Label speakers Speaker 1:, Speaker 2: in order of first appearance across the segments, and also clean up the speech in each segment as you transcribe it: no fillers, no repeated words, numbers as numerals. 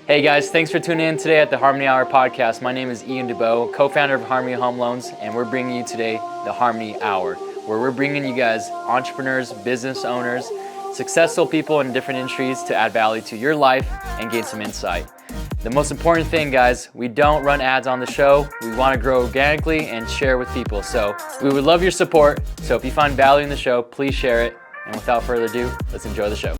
Speaker 1: Hey guys, thanks for tuning in today at the Harmony Hour podcast. My name is Ian Duboe, co-founder of Harmony Home Loans, and we're bringing you today the Harmony Hour, where we're bringing you guys entrepreneurs, business owners, successful people in different industries to add value to your life and gain some insight. The most important thing, guys, we don't run ads on the show. We want to grow organically and share with people. So we would love your support. So if you find value in the show, please share it. And without further ado, let's enjoy the show.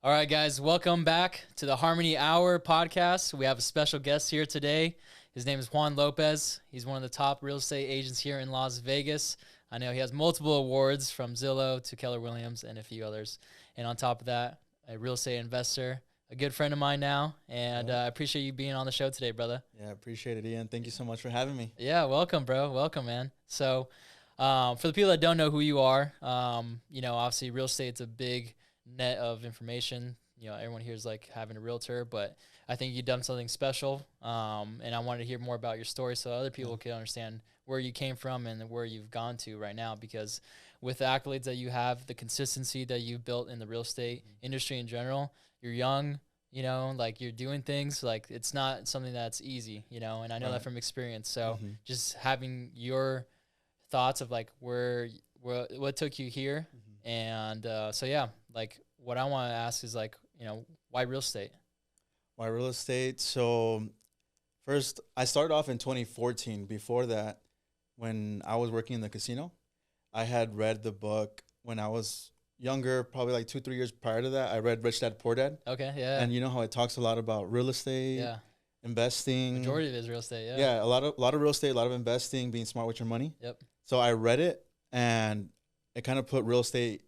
Speaker 2: All right, guys, welcome back to the Harmony Hour podcast. We have a special guest here today. His name is Juan Lopez. He's one of the top real estate agents here in Las Vegas. I know he has multiple awards from Zillow to Keller Williams and a few others. And on top of that, a real estate investor, a good friend of mine now. And I appreciate you being on the show today, brother.
Speaker 3: Yeah, I appreciate it, Ian. Thank you so much for having me.
Speaker 2: Yeah, welcome, bro. Welcome, man. So for the people that don't know who you are, obviously real estate's a big net of information. Everyone here is like having a realtor, but I think you've done something special. And I wanted to hear more about your story so other people can understand where you came from and where you've gone to right now, because with the accolades that you have, the consistency that you've built in the real estate industry in general, you're young, like you're doing things like it's not something that's easy, and I know that from experience. So just having your thoughts of like what took you here. And like what I want to ask is like, why real estate?
Speaker 3: Why real estate? So first, I started off in 2014. Before that, when I was working in the casino, I had read the book when I was younger, probably like 2-3 years prior to that. I read Rich Dad Poor Dad.
Speaker 2: Okay, yeah.
Speaker 3: And you know how it talks a lot about real estate, investing.
Speaker 2: Majority of it is real estate, yeah.
Speaker 3: Yeah, a lot of real estate, a lot of investing, being smart with your money.
Speaker 2: Yep.
Speaker 3: So I read it, and it kind of put real estate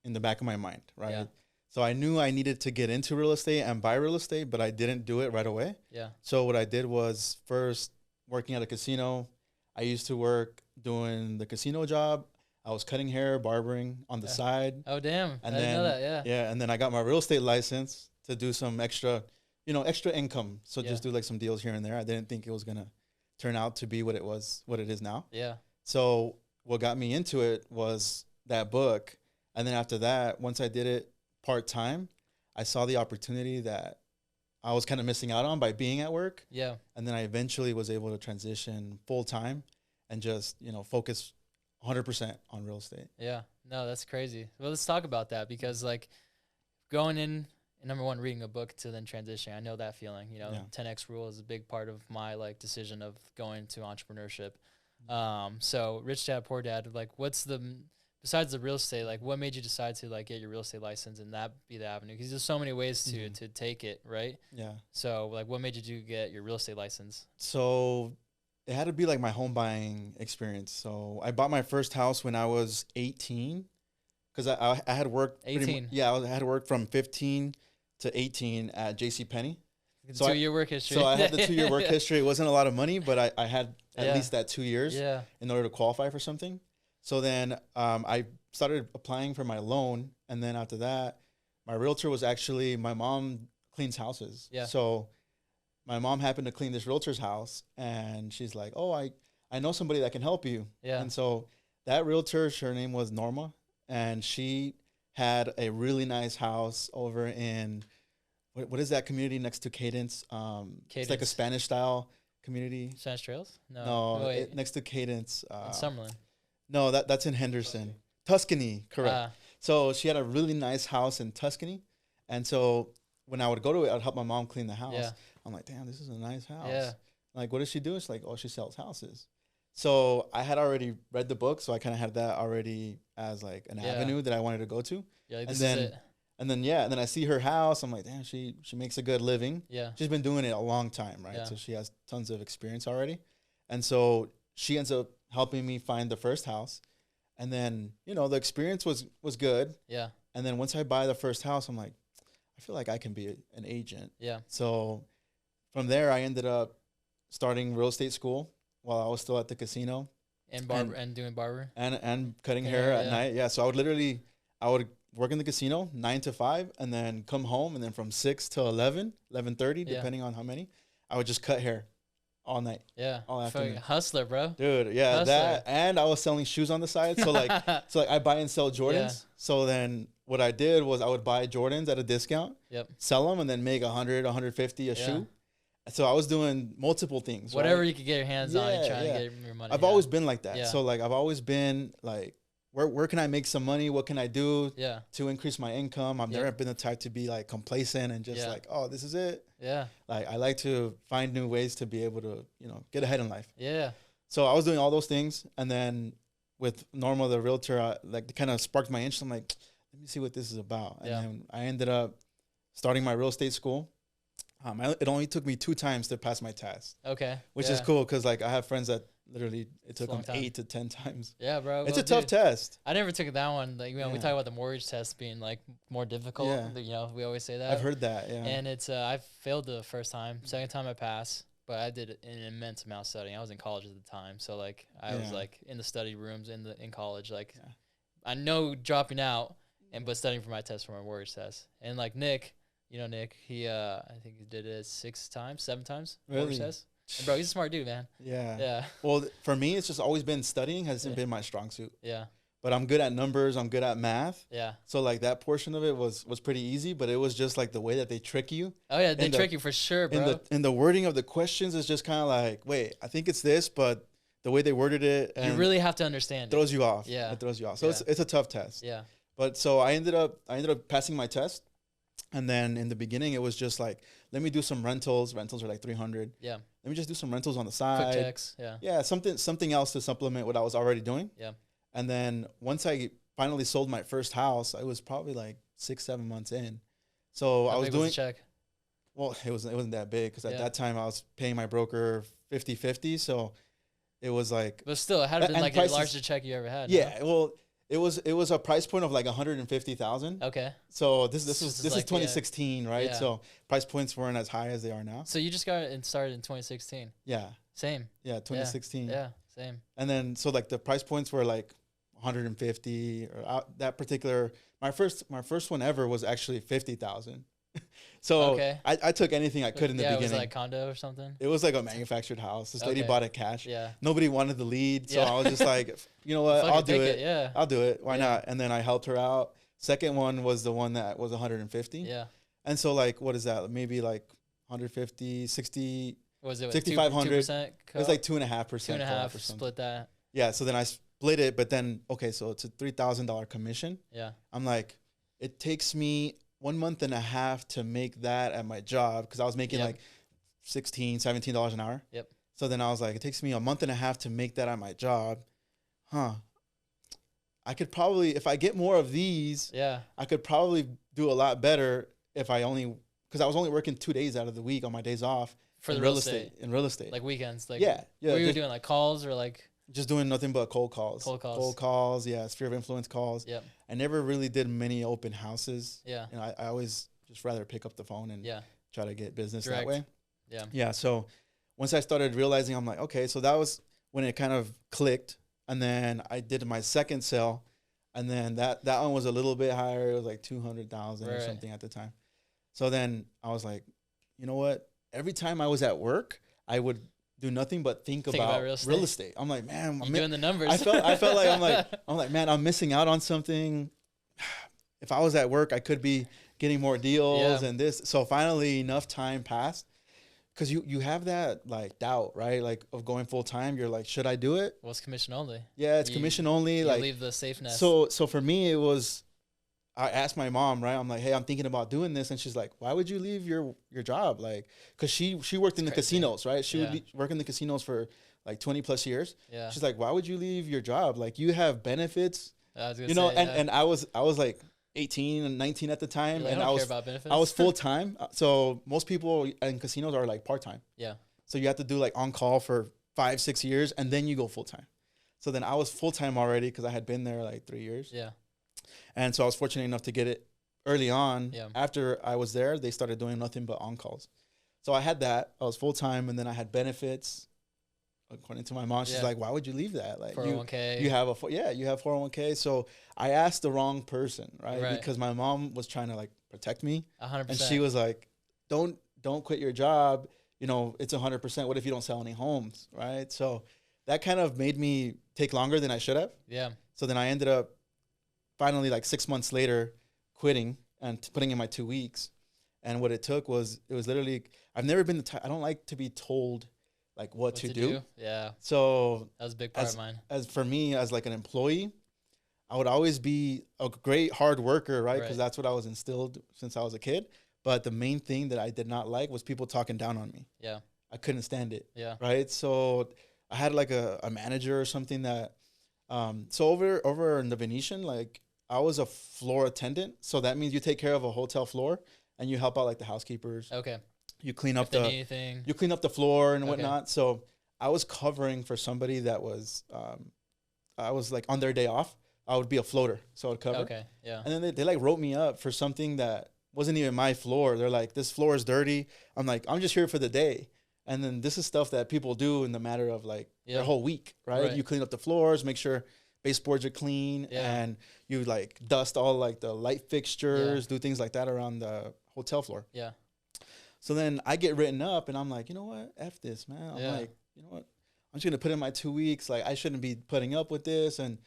Speaker 3: in the back of my mind, right?
Speaker 2: Yeah.
Speaker 3: So I knew I needed to get into real estate and buy real estate, but I didn't do it right away.
Speaker 2: Yeah.
Speaker 3: So what I did was first working at a casino. I used to work doing the casino job. I was cutting hair, barbering on the side.
Speaker 2: Oh, damn.
Speaker 3: And
Speaker 2: I didn't know that, yeah.
Speaker 3: Yeah, and then I got my real estate license to do some extra income. So just do like some deals here and there. I didn't think it was going to turn out to be what it is now.
Speaker 2: Yeah.
Speaker 3: So what got me into it was that book. And then after that, once I did it part-time, I saw the opportunity that I was kind of missing out on by being at work.
Speaker 2: Yeah.
Speaker 3: And then I eventually was able to transition full-time and just, focus 100% on real estate.
Speaker 2: Yeah. No, that's crazy. Well, let's talk about that, because like going in, number one, reading a book to then transitioning, I know that feeling, 10X rule is a big part of my like decision of going to entrepreneurship. So Rich Dad Poor Dad, like besides the real estate, like what made you decide to like get your real estate license and that be the avenue? Because there's so many ways to take it, right?
Speaker 3: Yeah.
Speaker 2: So like what made you get your real estate license?
Speaker 3: So it had to be like my home buying experience. So I bought my first house when I was 18, because I had worked
Speaker 2: 18.
Speaker 3: I had worked from 15 to 18 at JCPenney.
Speaker 2: So 2-year work history.
Speaker 3: So I had the 2-year work history. It wasn't a lot of money, but I had at least that 2 years in order to qualify for something. So then I started applying for my loan. And then after that, my realtor was actually, my mom cleans houses.
Speaker 2: Yeah.
Speaker 3: So my mom happened to clean this realtor's house. And she's like, oh, I know somebody that can help you.
Speaker 2: Yeah.
Speaker 3: And so that realtor, her name was Norma. And she had a really nice house over in, what is that community next to Cadence? It's like a Spanish style community.
Speaker 2: Spanish Trails?
Speaker 3: No, next to Cadence.
Speaker 2: In Summerlin.
Speaker 3: No, that's in Henderson. Tuscany, correct. So she had a really nice house in Tuscany. And so when I would go to it, I'd help my mom clean the house.
Speaker 2: Yeah.
Speaker 3: I'm like, damn, this is a nice house.
Speaker 2: Yeah.
Speaker 3: Like, what does she do? It's like, oh, she sells houses. So I had already read the book, so I kind of had that already as like an avenue that I wanted to go to.
Speaker 2: Yeah, like
Speaker 3: and
Speaker 2: this is it.
Speaker 3: And then I see her house. I'm like, damn, she makes a good living.
Speaker 2: Yeah.
Speaker 3: She's been doing it a long time, right?
Speaker 2: Yeah.
Speaker 3: So she has tons of experience already. And so she ends up helping me find the first house. And then, the experience was good.
Speaker 2: Yeah.
Speaker 3: And then once I buy the first house, I'm like, I feel like I can be an agent.
Speaker 2: Yeah.
Speaker 3: So from there, I ended up starting real estate school while I was still at the casino.
Speaker 2: And doing barber.
Speaker 3: And cutting hair at night. Yeah. So I would work in the casino 9 to 5 and then come home. And then from 6 to 11:30, depending on how many, I would just cut hair all night.
Speaker 2: Yeah.
Speaker 3: All afternoon.
Speaker 2: Hustler, bro.
Speaker 3: Dude, yeah,
Speaker 2: Hustler.
Speaker 3: that. And I was selling shoes on the side. So like I buy and sell Jordans.
Speaker 2: Yeah.
Speaker 3: So then what I did was I would buy Jordans at a discount,
Speaker 2: Yep.
Speaker 3: sell them, and then make 100, 150 a shoe. So I was doing multiple things.
Speaker 2: Whatever
Speaker 3: right?
Speaker 2: you could get your hands on, you're trying to get your money.
Speaker 3: I've always been like that.
Speaker 2: Yeah.
Speaker 3: So like I've always been like, where can I make some money? What can I do to increase my income? I've never been the type to be like complacent and just like, oh, this is it.
Speaker 2: Yeah.
Speaker 3: Like I like to find new ways to be able to, get ahead in life.
Speaker 2: Yeah.
Speaker 3: So I was doing all those things, and then with Norma, the realtor, like kind of sparked my interest. I'm like, let me see what this is about. And then I ended up starting my real estate school. It only took me 2 times to pass my test.
Speaker 2: Okay.
Speaker 3: Which is cool because like I have friends that literally it took them 8 to 10 times.
Speaker 2: Yeah, bro.
Speaker 3: It's a tough test.
Speaker 2: I never took that one. Like, we talk about the mortgage test being like more difficult. Yeah. We always say that.
Speaker 3: I've heard that. Yeah.
Speaker 2: And it's I failed the first time. Second time I passed, but I did an immense amount of studying. I was in college at the time, so like I was like in the study rooms in college. Like I know dropping out but studying for my test for my mortgage test. And like Nick. Nick, he, I think he did it 7 times.
Speaker 3: Really?
Speaker 2: Test. And bro, he's a smart dude, man.
Speaker 3: Yeah.
Speaker 2: Yeah.
Speaker 3: Well, for me, it's just always been studying hasn't been my strong suit.
Speaker 2: Yeah.
Speaker 3: But I'm good at numbers. I'm good at math.
Speaker 2: Yeah.
Speaker 3: So like that portion of it was pretty easy, but it was just like the way that they trick you.
Speaker 2: Oh yeah, they trick you for sure, bro.
Speaker 3: In the wording of the questions is just kind of like, wait, I think it's this, but the way they worded it,
Speaker 2: you really have to understand.
Speaker 3: Throws you off.
Speaker 2: Yeah.
Speaker 3: It throws you off. So it's a tough test.
Speaker 2: Yeah.
Speaker 3: But so I ended up passing my test. And then in the beginning, it was just like, let me do some rentals. Rentals are like 300.
Speaker 2: Yeah.
Speaker 3: Let me just do some rentals on the side.
Speaker 2: Quick checks. Yeah.
Speaker 3: Yeah. Something else to supplement what I was already doing.
Speaker 2: Yeah.
Speaker 3: And then once I finally sold my first house, I was probably like 6-7 months in. So
Speaker 2: How
Speaker 3: I was
Speaker 2: big
Speaker 3: doing.
Speaker 2: Was the check?
Speaker 3: Well, it wasn't that big because at that time I was paying my broker 50-50. So it was like.
Speaker 2: But still, it had been like the largest check you ever had.
Speaker 3: Yeah. No? Well. It was a price point of like 150,000.
Speaker 2: Okay.
Speaker 3: So this is
Speaker 2: like,
Speaker 3: 2016, right?
Speaker 2: Yeah.
Speaker 3: So price points weren't as high as they are now.
Speaker 2: So you just got it started in 2016.
Speaker 3: Yeah.
Speaker 2: Same.
Speaker 3: Yeah, 2016.
Speaker 2: Yeah, same.
Speaker 3: And then so like the price points were like 150 or that particular my first one ever was actually 50,000. So I took anything I could in the beginning.
Speaker 2: It was like condo or something.
Speaker 3: It was like a manufactured house. This lady bought it cash.
Speaker 2: Yeah.
Speaker 3: Nobody wanted the lead, so I was just like, you know what, I'll do it.
Speaker 2: Yeah.
Speaker 3: I'll do it. Why not? And then I helped her out. Second one was the one that was 150.
Speaker 2: Yeah.
Speaker 3: And so like, what is that? Maybe like 150, 60.
Speaker 2: Was it
Speaker 3: 6,500? It was like 2.5%.
Speaker 2: 2.5. Split that.
Speaker 3: Yeah. So then I split it, but then so it's a $3,000 commission.
Speaker 2: Yeah.
Speaker 3: I'm like, it takes me 1 month and a half to make that at my job because I was making like $16, $17 an hour.
Speaker 2: Yep.
Speaker 3: So then I was like, it takes me a month and a half to make that at my job. I could probably, if I get more of these, I could probably do a lot better because I was only working 2 days out of the week on my days off
Speaker 2: for the
Speaker 3: real estate. In real estate.
Speaker 2: Like weekends. Like
Speaker 3: yeah.
Speaker 2: What were you doing? Like calls or like?
Speaker 3: Just doing nothing but cold calls.
Speaker 2: Cold
Speaker 3: calls, yeah. Sphere of influence calls.
Speaker 2: Yep.
Speaker 3: I never really did many open houses.
Speaker 2: Yeah.
Speaker 3: I always just rather pick up the phone and try to get business
Speaker 2: Direct.
Speaker 3: that way.
Speaker 2: Yeah.
Speaker 3: Yeah. So once I started realizing, I'm like, okay, so that was when it kind of clicked. And then I did my second sale. And then that one was a little bit higher. It was like 200,000 or something at the time. So then I was like, you know what? Every time I was at work, I would do nothing but think about real estate. I'm like, man,
Speaker 2: I'm doing the numbers.
Speaker 3: I felt like I'm like, man, I'm missing out on something. If I was at work, I could be getting more deals and this. So finally, enough time passed because you have that like doubt, right? Like of going full time. You're like, should I do it?
Speaker 2: Well, it's commission only.
Speaker 3: Yeah, it's commission only.
Speaker 2: You
Speaker 3: like
Speaker 2: leave the safe nest.
Speaker 3: So for me, it was. I asked my mom, right? I'm like, hey, I'm thinking about doing this. And she's like, why would you leave your job? Like, because she worked in the casinos, right? She would work in the casinos for like 20 plus years.
Speaker 2: Yeah.
Speaker 3: She's like, why would you leave your job? Like, you have benefits,
Speaker 2: and
Speaker 3: and I was like 18 and 19 at the time.
Speaker 2: Like,
Speaker 3: and
Speaker 2: I don't care about benefits.
Speaker 3: I was full time. So most people in casinos are like part time.
Speaker 2: Yeah.
Speaker 3: So you have to do like on call for 5-6 years and then you go full time. So then I was full time already because I had been there like 3 years.
Speaker 2: Yeah.
Speaker 3: And so I was fortunate enough to get it early on.
Speaker 2: Yeah.
Speaker 3: After I was there, they started doing nothing but on-calls. So I had that. I was full-time, and then I had benefits. According to my mom, she's like, why would you leave that? Like
Speaker 2: 401k.
Speaker 3: You have you have 401k. So I asked the wrong person, right? Because my mom was trying to like protect me.
Speaker 2: 100%.
Speaker 3: And she was like, don't quit your job. It's 100%. What if you don't sell any homes, right? So that kind of made me take longer than I should have.
Speaker 2: Yeah.
Speaker 3: So then I ended up finally, like 6 months later, quitting and putting in my 2 weeks. And what it took was, it was literally, I've never been the type, I don't like to be told like what to do.
Speaker 2: Yeah.
Speaker 3: So
Speaker 2: That was a big part of mine.
Speaker 3: as for me, as like an employee, I would always be a great hard worker, right? Because that's what I was instilled since I was a kid. But the main thing that I did not like was people talking down on me.
Speaker 2: Yeah.
Speaker 3: I couldn't stand it.
Speaker 2: Yeah.
Speaker 3: Right. So I had like a manager or something that, so over in the Venetian, like I was a floor attendant. So that means you take care of a hotel floor and you help out like the housekeepers.
Speaker 2: Okay.
Speaker 3: You clean up
Speaker 2: anything.
Speaker 3: You clean up the floor and whatnot. So I was covering for somebody that was, I was like on their day off. I would be a floater, so I would cover.
Speaker 2: Okay, yeah.
Speaker 3: And then they like wrote me up for something that wasn't even my floor. They're like, this floor is dirty. I'm like, I'm just here for the day. And then this is stuff that people do in the matter of like their whole week, right? You clean up the floors, make sure baseboards are clean, and you like dust all like the light fixtures, do things like that around the hotel floor.
Speaker 2: Yeah.
Speaker 3: So then I get written up and I'm like, you know what? F this, man. I'm like, you know what? I'm just going to put in my 2 weeks. Like I shouldn't be putting up with this. And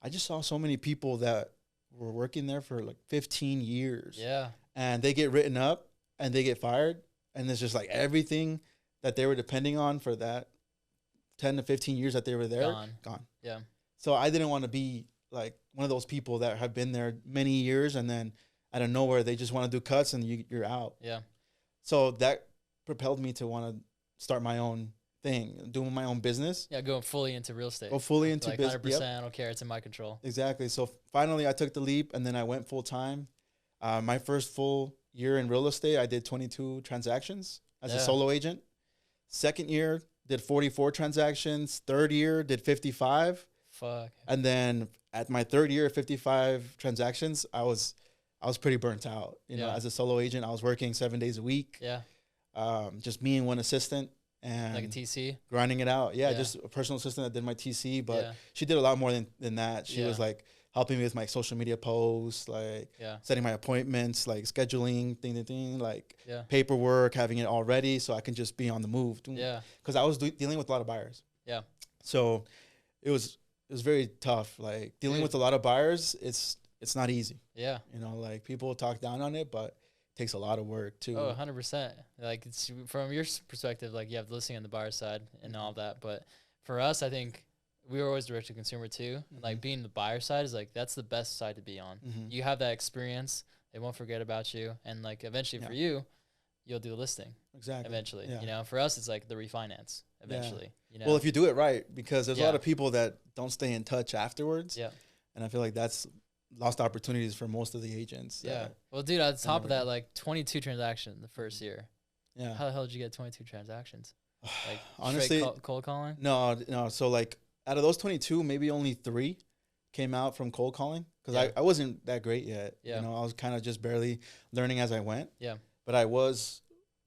Speaker 3: I just saw so many people that were working there for like 15 years.
Speaker 2: Yeah.
Speaker 3: And they get written up and they get fired. And it's just like everything that they were depending on for that 10 to 15 years that they were there, gone.
Speaker 2: Yeah.
Speaker 3: So I didn't want to be like one of those people that have been there many years and then out of nowhere, they just want to do cuts and you're out.
Speaker 2: Yeah.
Speaker 3: So that propelled me to want to start my own thing, doing my own business.
Speaker 2: Yeah, going fully into real estate.
Speaker 3: Go fully into
Speaker 2: like
Speaker 3: business.
Speaker 2: 100%, I don't care. It's in my control.
Speaker 3: Exactly. So finally I took the leap and then I went full time. My first full year in real estate, I did 22 transactions as a solo agent. Second year, did 44 transactions. Third year, did 55.
Speaker 2: Fuck.
Speaker 3: And then at my third year, 55 transactions, I was pretty burnt out. You know, as a solo agent, I was working 7 days a week.
Speaker 2: Yeah.
Speaker 3: Just me and one assistant. And
Speaker 2: like a TC?
Speaker 3: Grinding it out. Yeah, just a personal assistant that did my TC, but she did a lot more than that. She was like helping me with my social media posts, like setting my appointments, like scheduling, like paperwork, having it all ready so I can just be on the move.
Speaker 2: Yeah.
Speaker 3: Because I was dealing with a lot of buyers.
Speaker 2: Yeah.
Speaker 3: So it was very tough. Like dealing with a lot of buyers, it's not easy.
Speaker 2: Yeah.
Speaker 3: You know, like people talk down on it, but takes a lot of work too.
Speaker 2: Oh, 100%. Like it's from your perspective, like you have the listing on the buyer side and all that. But for us, I think we were always direct to consumer too. Like being the buyer side is like, that's the best side to be on. You have that experience. They won't forget about you. And like eventually for you, you'll do the listing.
Speaker 3: Exactly.
Speaker 2: Eventually, you know, for us, it's like the refinance eventually, you know?
Speaker 3: Well, if you do it right, because there's a lot of people that don't stay in touch afterwards. Yeah. And I feel like that's lost opportunities for most of the agents.
Speaker 2: Yeah. Well, dude, on top of that, like 22 transactions the first year.
Speaker 3: Yeah.
Speaker 2: How the hell did you get 22 transactions? Like
Speaker 3: honestly,
Speaker 2: cold calling?
Speaker 3: No. So like out of those 22, maybe only 3 came out from cold calling because I wasn't that great yet. Yeah. You know, I was kind of just barely learning as I went. Yeah. But I was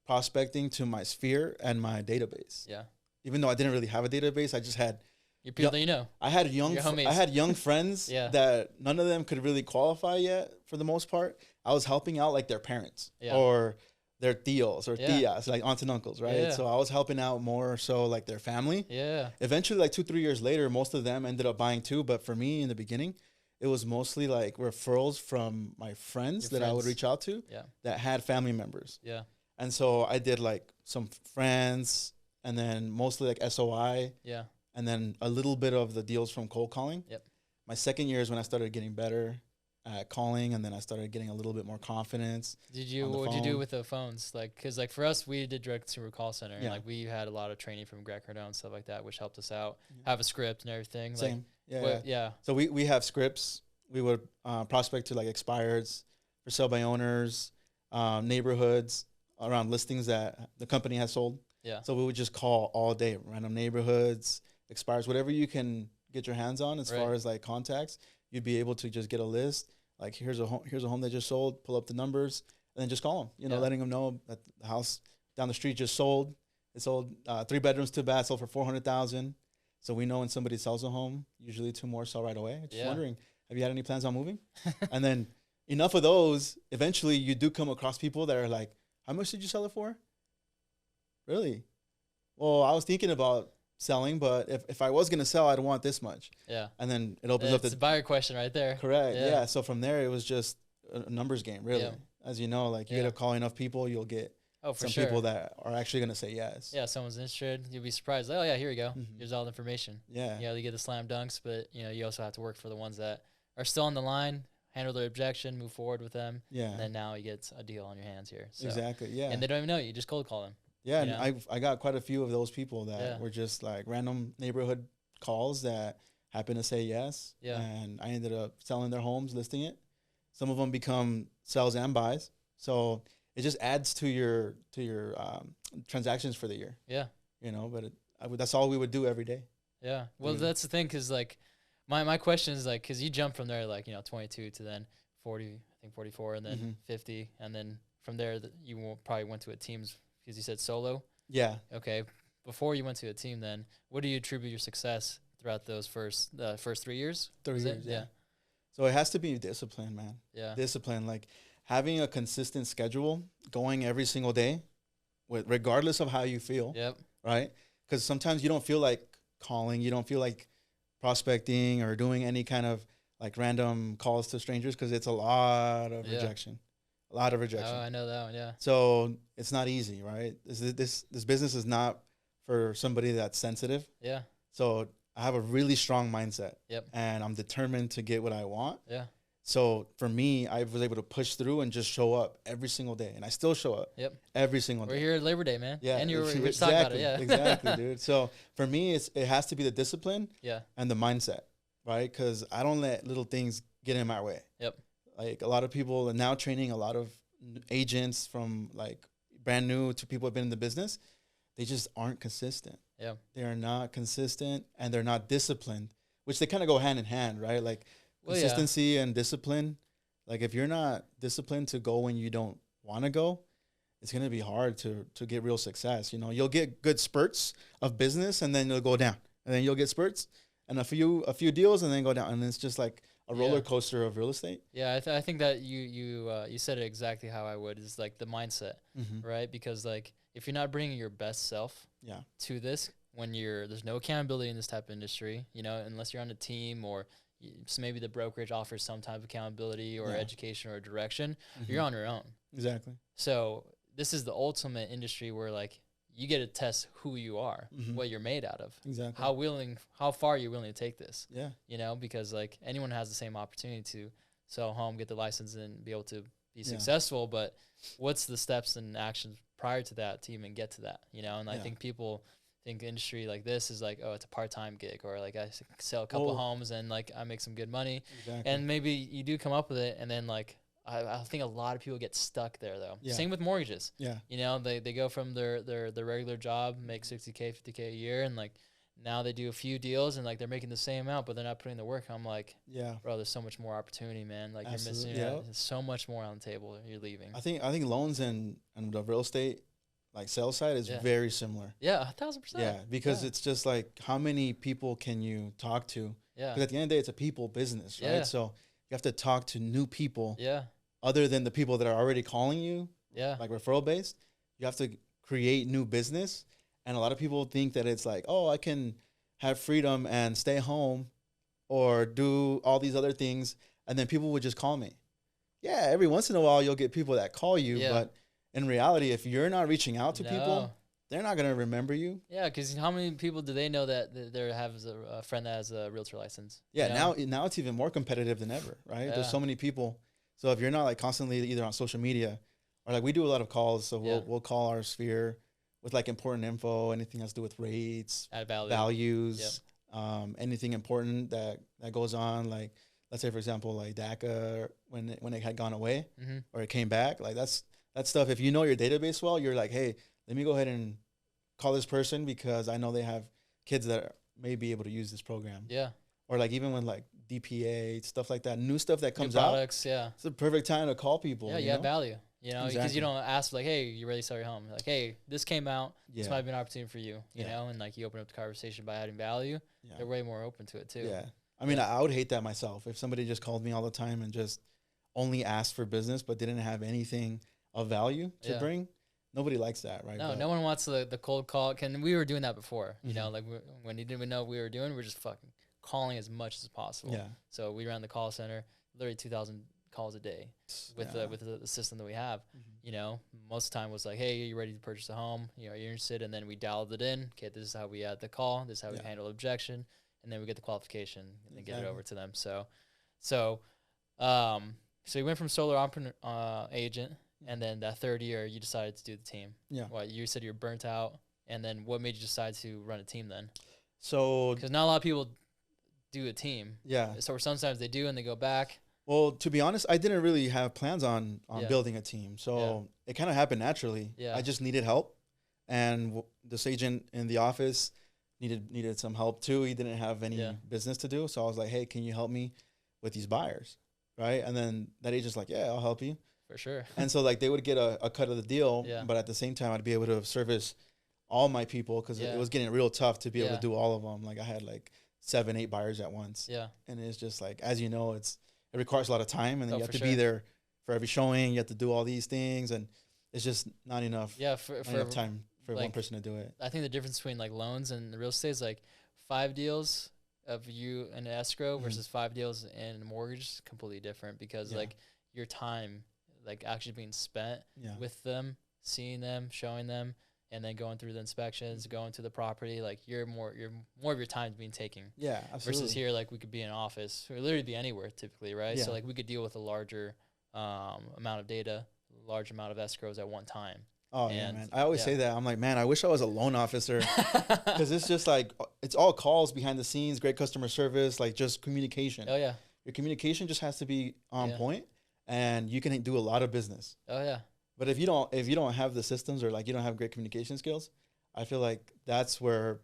Speaker 3: prospecting to my sphere and my database. Yeah. Even though I didn't really have a database, I just had
Speaker 2: your people that you know.
Speaker 3: I had young friends that none of them could really qualify yet for the most part. I was helping out like their parents or their tios or tias, like aunts and uncles, right? Yeah. So I was helping out more so like their family. Yeah. Eventually, like 2-3 years later, most of them ended up buying too. But for me in the beginning, it was mostly like referrals from my friends I would reach out to that had family members. Yeah. And so I did like some friends and then mostly like SOI. Yeah. And then a little bit of the deals from cold calling. Yep. My second year is when I started getting better at calling, and then I started getting a little bit more confidence.
Speaker 2: What did you do with the phones? Like, because like for us, we did direct consumer call center, and like we had a lot of training from Greg Cardone and stuff like that, which helped us out. Have a script and everything.
Speaker 3: Same.
Speaker 2: Like, yeah.
Speaker 3: So we have scripts. We would prospect to like expireds, for sale by owners, neighborhoods around listings that the company has sold. Yeah. So we would just call all day, random neighborhoods, expires, whatever you can get your hands on as far as like contacts. You'd be able to just get a list. Like here's a home that just sold. Pull up the numbers and then just call them. You know, letting them know that the house down the street just sold. It sold 3 bedrooms, 2 baths, sold for $400,000. So we know when somebody sells a home, usually 2 more sell right away. Just wondering, have you had any plans on moving? And then enough of those. Eventually, you do come across people that are like, "How much did you sell it for?" Really? Well, I was thinking about selling, but if I was going to sell, I'd want this much. Yeah. And then it opens up
Speaker 2: the buyer question right there.
Speaker 3: Correct. Yeah. So from there, it was just a numbers game, really.
Speaker 2: Yeah.
Speaker 3: As you know, like you
Speaker 2: Yeah.
Speaker 3: get to call enough people, you'll get
Speaker 2: Oh, for
Speaker 3: some
Speaker 2: sure.
Speaker 3: people that are actually going to say yes.
Speaker 2: Yeah, someone's interested. You'll be surprised. Like, oh yeah, here you go.
Speaker 3: Mhm.
Speaker 2: Here's all the information.
Speaker 3: Yeah.
Speaker 2: You know, you get the slam dunks, but you know, you also have to work for the ones that are still on the line, handle their objection, move forward with them,
Speaker 3: Yeah.
Speaker 2: and then now you get a deal on your hands here. So.
Speaker 3: Exactly. Yeah.
Speaker 2: And they don't even know you. Just cold call them.
Speaker 3: Yeah,
Speaker 2: you
Speaker 3: and
Speaker 2: know?
Speaker 3: I got quite a few of those people that
Speaker 2: Yeah.
Speaker 3: were just like random neighborhood calls that happened to say yes.
Speaker 2: Yeah.
Speaker 3: And I ended up selling their homes, listing it. Some of them become sells and buys. So it just adds to your transactions for the year.
Speaker 2: Yeah.
Speaker 3: You know, but that's all we would do every day.
Speaker 2: Yeah. Well,
Speaker 3: Dude.
Speaker 2: that's the thing, because like my question is like, because you jump from there like, you know, 22 to then 40, I think 44, and then
Speaker 3: Mhm.
Speaker 2: 50, and then from there you probably went to a team's, because you said solo.
Speaker 3: Yeah.
Speaker 2: Okay. Before you went to a team, then what do you attribute your success throughout those first 3 years?
Speaker 3: 3
Speaker 2: Was it?
Speaker 3: years. Yeah. So it has to be discipline, man.
Speaker 2: Yeah.
Speaker 3: Discipline, like having a consistent schedule, going every single day, regardless of how you feel.
Speaker 2: Yep.
Speaker 3: Right? Because sometimes you don't feel like calling, you don't feel like prospecting or doing any kind of like random calls to strangers because it's a lot of rejection. A lot of rejection.
Speaker 2: Oh, I know that one. Yeah.
Speaker 3: So it's not easy, right? This business is not for somebody that's sensitive.
Speaker 2: Yeah.
Speaker 3: So I have a really strong mindset.
Speaker 2: Yep.
Speaker 3: And I'm determined to get what I want.
Speaker 2: Yeah.
Speaker 3: So for me, I was able to push through and just show up every single day. And I still show up
Speaker 2: Yep.
Speaker 3: every single
Speaker 2: We're
Speaker 3: day.
Speaker 2: here at Labor Day, man.
Speaker 3: Yeah.
Speaker 2: And we were
Speaker 3: exactly,
Speaker 2: just talking about it. Yeah.
Speaker 3: exactly, dude. So for me, it has to be the discipline
Speaker 2: Yeah.
Speaker 3: and the mindset, right? Because I don't let little things get in my way.
Speaker 2: Yep.
Speaker 3: Like a lot of people are now training a lot of agents from like brand new to people who have been in the business. They just aren't consistent.
Speaker 2: Yeah.
Speaker 3: They are not consistent and they're not disciplined, which they kind of go hand in hand, right? Like
Speaker 2: Well, yeah.
Speaker 3: consistency and discipline. Like if you're not disciplined to go when you don't want to go, it's going to be hard to get real success. You know, you'll get good spurts of business and then you'll go down, and then you'll get spurts and a few deals and then go down. And it's just like a roller coaster of real estate.
Speaker 2: Yeah. I think that you said it exactly how I would, is like the mindset,
Speaker 3: Mm-hmm.
Speaker 2: right? Because like if you're not bringing your best self
Speaker 3: Yeah.
Speaker 2: to this, when there's no accountability in this type of industry, you know, unless you're on a team or so maybe the brokerage offers some type of accountability or
Speaker 3: Yeah.
Speaker 2: education or direction,
Speaker 3: Mm-hmm.
Speaker 2: you're on your own.
Speaker 3: Exactly.
Speaker 2: So this is the ultimate industry where like you get to test who you are,
Speaker 3: Mhm.
Speaker 2: what you're made out of,
Speaker 3: Exactly.
Speaker 2: how far you're willing to take this,
Speaker 3: Yeah.
Speaker 2: you know, because like anyone has the same opportunity to sell a home, get the license, and be able to be successful. But what's the steps and actions prior to that to even get to that, you know? And I think people think industry like this is like, oh, it's a part-time gig, or like I sell a couple homes and like I make some good money.
Speaker 3: Exactly.
Speaker 2: And maybe you do come up with it, and then like I think a lot of people get stuck there though.
Speaker 3: Yeah.
Speaker 2: Same with mortgages.
Speaker 3: Yeah.
Speaker 2: You know, they go from their regular job, make 60K, 50K a year, and like now they do a few deals and like they're making the same amount, but they're not putting the work. I'm like,
Speaker 3: Yeah.
Speaker 2: bro, there's so much more opportunity, man. Like
Speaker 3: Absolutely.
Speaker 2: you're missing
Speaker 3: Yeah.
Speaker 2: out. There's so much more on the table. You're leaving.
Speaker 3: I think loans and the real estate like sales side is very similar.
Speaker 2: Yeah, 1,000%.
Speaker 3: Yeah, because it's just like how many people can you talk to?
Speaker 2: Yeah.
Speaker 3: Because at the end of the day, it's a people business, right?
Speaker 2: Yeah.
Speaker 3: So you have to talk to new people
Speaker 2: Yeah.
Speaker 3: other than the people that are already calling you,
Speaker 2: Yeah.
Speaker 3: like referral based. You have to create new business. And a lot of people think that it's like, oh, I can have freedom and stay home or do all these other things. And then people would just call me. Yeah, every once in a while, you'll get people that call you.
Speaker 2: Yeah.
Speaker 3: But in reality, if you're not reaching out to
Speaker 2: No.
Speaker 3: people, they're not going to remember you.
Speaker 2: Yeah, because how many people do they know that there have a friend that has a realtor license?
Speaker 3: Yeah,
Speaker 2: you know?
Speaker 3: now it's even more competitive than ever, right?
Speaker 2: Yeah.
Speaker 3: There's so many people. So if you're not like constantly either on social media or like we do a lot of calls, so we'll call our sphere with like important info, anything has to do with rates,
Speaker 2: Add value.
Speaker 3: values, anything important that goes on. Like let's say for example, like DACA when it had gone away
Speaker 2: Mm-hmm.
Speaker 3: or it came back, like that stuff. If you know your database well, you're like, hey, let me go ahead and call this person because I know they have kids that may be able to use this program.
Speaker 2: Yeah.
Speaker 3: Or like even when like DPA, stuff like that, new stuff that comes
Speaker 2: New
Speaker 3: out,
Speaker 2: products, yeah.
Speaker 3: it's the perfect time to call people.
Speaker 2: Yeah, you
Speaker 3: know?
Speaker 2: add value. You know, because
Speaker 3: Exactly.
Speaker 2: you don't ask like, hey, you ready to sell your home? Like, hey, this came out.
Speaker 3: Yeah.
Speaker 2: This might be an opportunity for you. You
Speaker 3: Yeah.
Speaker 2: know, and like you open up the conversation by adding value.
Speaker 3: Yeah.
Speaker 2: They're way more open to it too.
Speaker 3: Yeah. I mean, I would hate that myself if somebody just called me all the time and just only asked for business but didn't have anything of value to
Speaker 2: Yeah.
Speaker 3: bring. Nobody likes that, right?
Speaker 2: No,
Speaker 3: But
Speaker 2: no one wants the cold call. We were doing that before. You know,
Speaker 3: Mhm.
Speaker 2: like when you didn't even know what we were doing, we were just fucking calling as much as possible.
Speaker 3: Yeah.
Speaker 2: So we ran the call center, literally 2,000 calls a day with the system that we have. You know, most of the time was like, hey, are you ready to purchase a home? You know, you're interested, and then we dialed it in. Okay, this is how we add the call. This is how we handle objection, and then we get the qualification and then get it over to them. So you went from solar entrepreneur agent, and then that third year you decided to do the team.
Speaker 3: Yeah.
Speaker 2: Well, you said you're burnt out, and then what made you decide to run a team then?
Speaker 3: So
Speaker 2: because not a lot of people do a team.
Speaker 3: Yeah.
Speaker 2: So sometimes they do and they go back.
Speaker 3: Well, to be honest, I didn't really have plans on building a team. So it kind of happened naturally.
Speaker 2: Yeah.
Speaker 3: I just needed help. And this agent in the office needed some help too. He didn't have any business to do. So I was like, hey, can you help me with these buyers? Right. And then that agent's like, yeah, I'll help you.
Speaker 2: For sure.
Speaker 3: And so like they would get a cut of the deal.
Speaker 2: Yeah.
Speaker 3: But at the same time, I'd be able to service all my people because it was getting real tough to be able to do all of them. Like I had like 7, 8 buyers at once.
Speaker 2: Yeah.
Speaker 3: And it's just like, as you know, it requires a lot of time, and then you have to
Speaker 2: sure.
Speaker 3: be there for every showing. You have to do all these things, and it's just not enough.
Speaker 2: Yeah, for
Speaker 3: enough time for
Speaker 2: like,
Speaker 3: one person to do it.
Speaker 2: I think the difference between like loans and real estate is like 5 deals of you in escrow versus 5 deals in a mortgage is completely different because like your time like actually being spent with them, seeing them, showing them, and then going through the inspections, going to the property, like you're more of your time being taken.
Speaker 3: Yeah, absolutely.
Speaker 2: Versus here, like we could be in an office or literally be anywhere typically, right?
Speaker 3: Yeah.
Speaker 2: So like we could deal with a larger amount of data, large amount of escrows at one time.
Speaker 3: Oh yeah, man. I always say that. I'm like, man, I wish I was a loan officer because it's just like it's all calls behind the scenes, great customer service, like just communication.
Speaker 2: Oh yeah.
Speaker 3: Your communication just has to be on point, and you can do a lot of business.
Speaker 2: Oh yeah.
Speaker 3: But if you don't have the systems or like you don't have great communication skills, I feel like that's where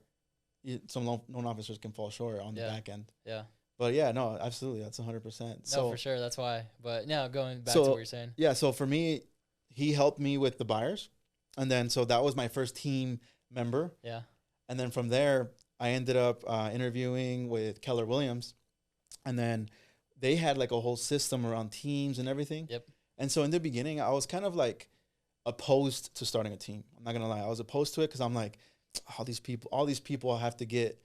Speaker 3: some loan officers can fall short on the back end.
Speaker 2: Yeah.
Speaker 3: But yeah, no, absolutely, that's 100%.
Speaker 2: No, for sure, that's why. But now going back to what you're saying.
Speaker 3: Yeah, so for me, he helped me with the buyers, and then so that was my first team member.
Speaker 2: Yeah.
Speaker 3: And then from there, I ended up interviewing with Keller Williams, and then they had like a whole system around teams and everything.
Speaker 2: Yep.
Speaker 3: And so in the beginning, I was kind of like opposed to starting a team. I'm not gonna lie, I was opposed to it because I'm like, all these people have to get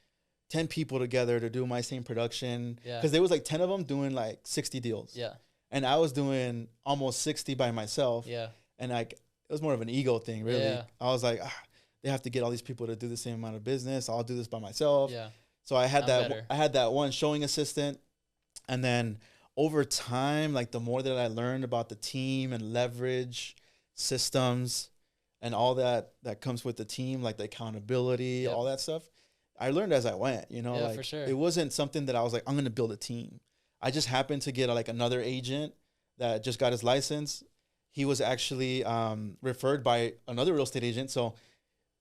Speaker 3: 10 people together to do my same production.
Speaker 2: Yeah.
Speaker 3: Because there was like 10 of them doing like 60 deals.
Speaker 2: Yeah.
Speaker 3: And I was doing almost 60 by myself.
Speaker 2: Yeah.
Speaker 3: And like it was more of an ego thing, really.
Speaker 2: Yeah.
Speaker 3: I was like, they have to get all these people to do the same amount of business. I'll do this by myself.
Speaker 2: Yeah.
Speaker 3: So I had
Speaker 2: better.
Speaker 3: I had that one showing assistant, and then over time, like the more that I learned about the team and leverage systems and all that comes with the team, like the accountability, all that stuff, I learned as I went, like
Speaker 2: for sure.
Speaker 3: It wasn't something that I was like, I'm going to build a team. I just happened to get like another agent that just got his license. He was actually referred by another real estate agent. So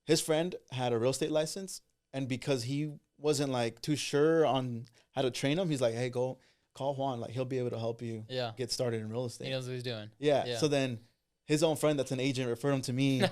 Speaker 3: his friend had a real estate license, and because he wasn't like too sure on how to train him, he's like, hey, go call Juan, like he'll be able to help you get started in real estate.
Speaker 2: He knows what he's doing.
Speaker 3: Yeah. So then his own friend that's an agent referred him to me.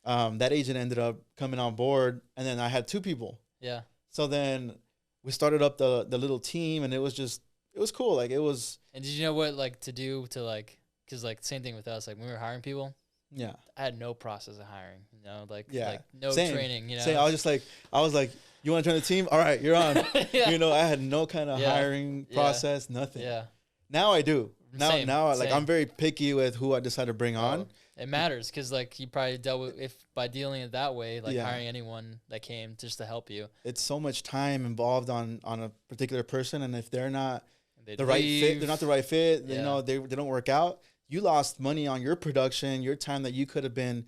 Speaker 3: That agent ended up coming on board, and then I had 2 people.
Speaker 2: Yeah.
Speaker 3: So then we started up the little team, and it was cool. Like it was.
Speaker 2: And did you know what like to do to like, cause like same thing with us, like when we were hiring people,
Speaker 3: Yeah.
Speaker 2: I had no process of hiring, like no
Speaker 3: Same.
Speaker 2: training,
Speaker 3: Same. I was like, you want to join the team? All right, you're on.
Speaker 2: Yeah.
Speaker 3: I had no kind of hiring process, nothing.
Speaker 2: Yeah.
Speaker 3: Now I do.
Speaker 2: Same.
Speaker 3: Like I'm very picky with who I decide to bring on.
Speaker 2: It matters because like you probably dealt with by dealing it that way, like
Speaker 3: Yeah.
Speaker 2: hiring anyone that came just to help you.
Speaker 3: It's so much time involved on a particular person, and if they're not
Speaker 2: They'd
Speaker 3: the right fit,
Speaker 2: leave.
Speaker 3: they're not the right fit.
Speaker 2: Yeah.
Speaker 3: They don't work out. You lost money on your production, your time that you could have been,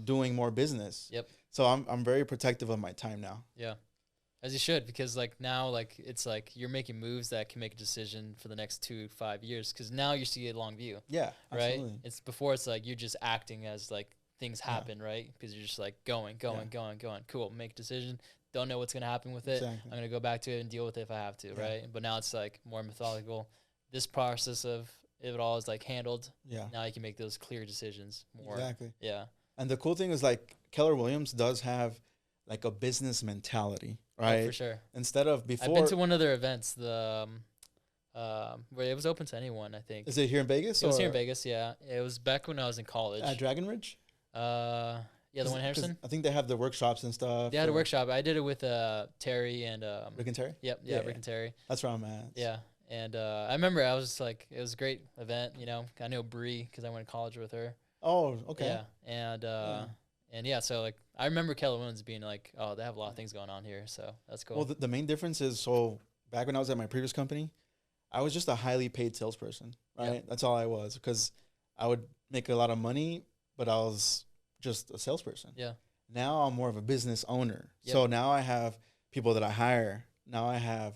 Speaker 3: doing more business.
Speaker 2: Yep.
Speaker 3: So I'm very protective of my time now.
Speaker 2: Yeah. As you should, because like now, like it's like you're making moves that can make a decision for the next 2 to 5 years. Because now you see a long view.
Speaker 3: Yeah,
Speaker 2: right.
Speaker 3: absolutely.
Speaker 2: It's before it's like you're just acting as like things happen, right? Because you're just like going. Cool. Make a decision. Don't know what's gonna happen with it.
Speaker 3: Exactly.
Speaker 2: I'm gonna go back to it and deal with it if I have to, right? But now it's like more methodical. This process of it all is like handled.
Speaker 3: Yeah.
Speaker 2: Now you can make those clear decisions more.
Speaker 3: Exactly.
Speaker 2: Yeah.
Speaker 3: And the cool thing is like Keller Williams does have like a business mentality, right?
Speaker 2: Oh, for sure.
Speaker 3: Instead of before.
Speaker 2: I've been to one of their events, where it was open to anyone, I think.
Speaker 3: Is it here in Vegas?
Speaker 2: It was here in Vegas, yeah. It was back when I was in college.
Speaker 3: At Dragon Ridge?
Speaker 2: Yeah, the one in Harrison.
Speaker 3: I think they have the workshops and stuff.
Speaker 2: They had a workshop. I did it with Terry and
Speaker 3: Rick and Terry?
Speaker 2: Yep,
Speaker 3: Yeah,
Speaker 2: Rick and Terry.
Speaker 3: That's where I'm at.
Speaker 2: Yeah. And I remember I was like, it was a great event. You know, I know Bree because I went to college with her.
Speaker 3: Oh, okay.
Speaker 2: Yeah, and yeah, so like I remember Keller Williams being like, oh, they have a lot of things going on here, so that's cool.
Speaker 3: Well, the main difference is, so back when I was at my previous company, I was just a highly paid salesperson, right?
Speaker 2: Yep.
Speaker 3: That's all I was, because I would make a lot of money, but I was just a salesperson.
Speaker 2: Yeah.
Speaker 3: Now I'm more of a business owner.
Speaker 2: Yep.
Speaker 3: So now I have people that I hire. Now I have,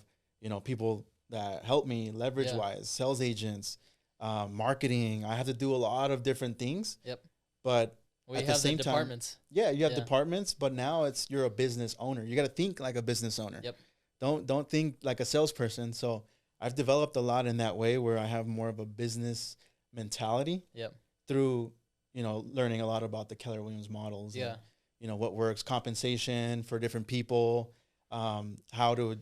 Speaker 3: people that help me leverage wise, sales agents, marketing. I have to do a lot of different things.
Speaker 2: Yep.
Speaker 3: But
Speaker 2: we
Speaker 3: at
Speaker 2: have
Speaker 3: the same
Speaker 2: departments.
Speaker 3: time, yeah, you have departments, but now you're a business owner. You got to think like a business owner.
Speaker 2: Yep.
Speaker 3: Don't think like a salesperson. So I've developed a lot in that way, where I have more of a business mentality.
Speaker 2: Yep.
Speaker 3: Through, learning a lot about the Keller Williams models.
Speaker 2: Yeah.
Speaker 3: And, what works, compensation for different people, how to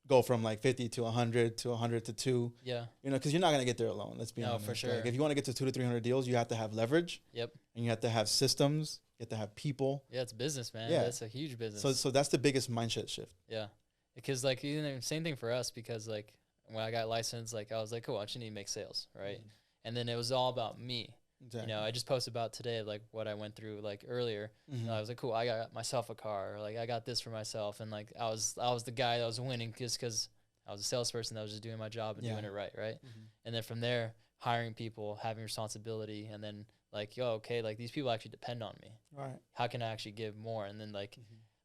Speaker 3: go from like 50 to 100 to 100 to 2.
Speaker 2: Yeah.
Speaker 3: Because you're not going to get there alone. Let's be honest.
Speaker 2: No, for sure.
Speaker 3: Like, if you want to get to 200 to 300 deals, you have to have leverage.
Speaker 2: Yep.
Speaker 3: And you have to have systems. You have to have people.
Speaker 2: Yeah, it's business, man.
Speaker 3: Yeah.
Speaker 2: That's a huge business.
Speaker 3: So that's the biggest mindset shift.
Speaker 2: Yeah. Because like even same thing for us, because like when I got licensed, like I was like, cool, I just need to make sales, right? Mm-hmm. And then it was all about me. Exactly. I just posted about today, like what I went through like earlier. Mm-hmm. I was like, cool, I got myself a car, or like I got this for myself, and like I was the guy that was winning just because I was a salesperson that was just doing my job and doing it right. Mm-hmm. And then from there, hiring people, having responsibility, and then like, okay, like these people actually depend on me.
Speaker 3: Right.
Speaker 2: How can I actually give more? And then like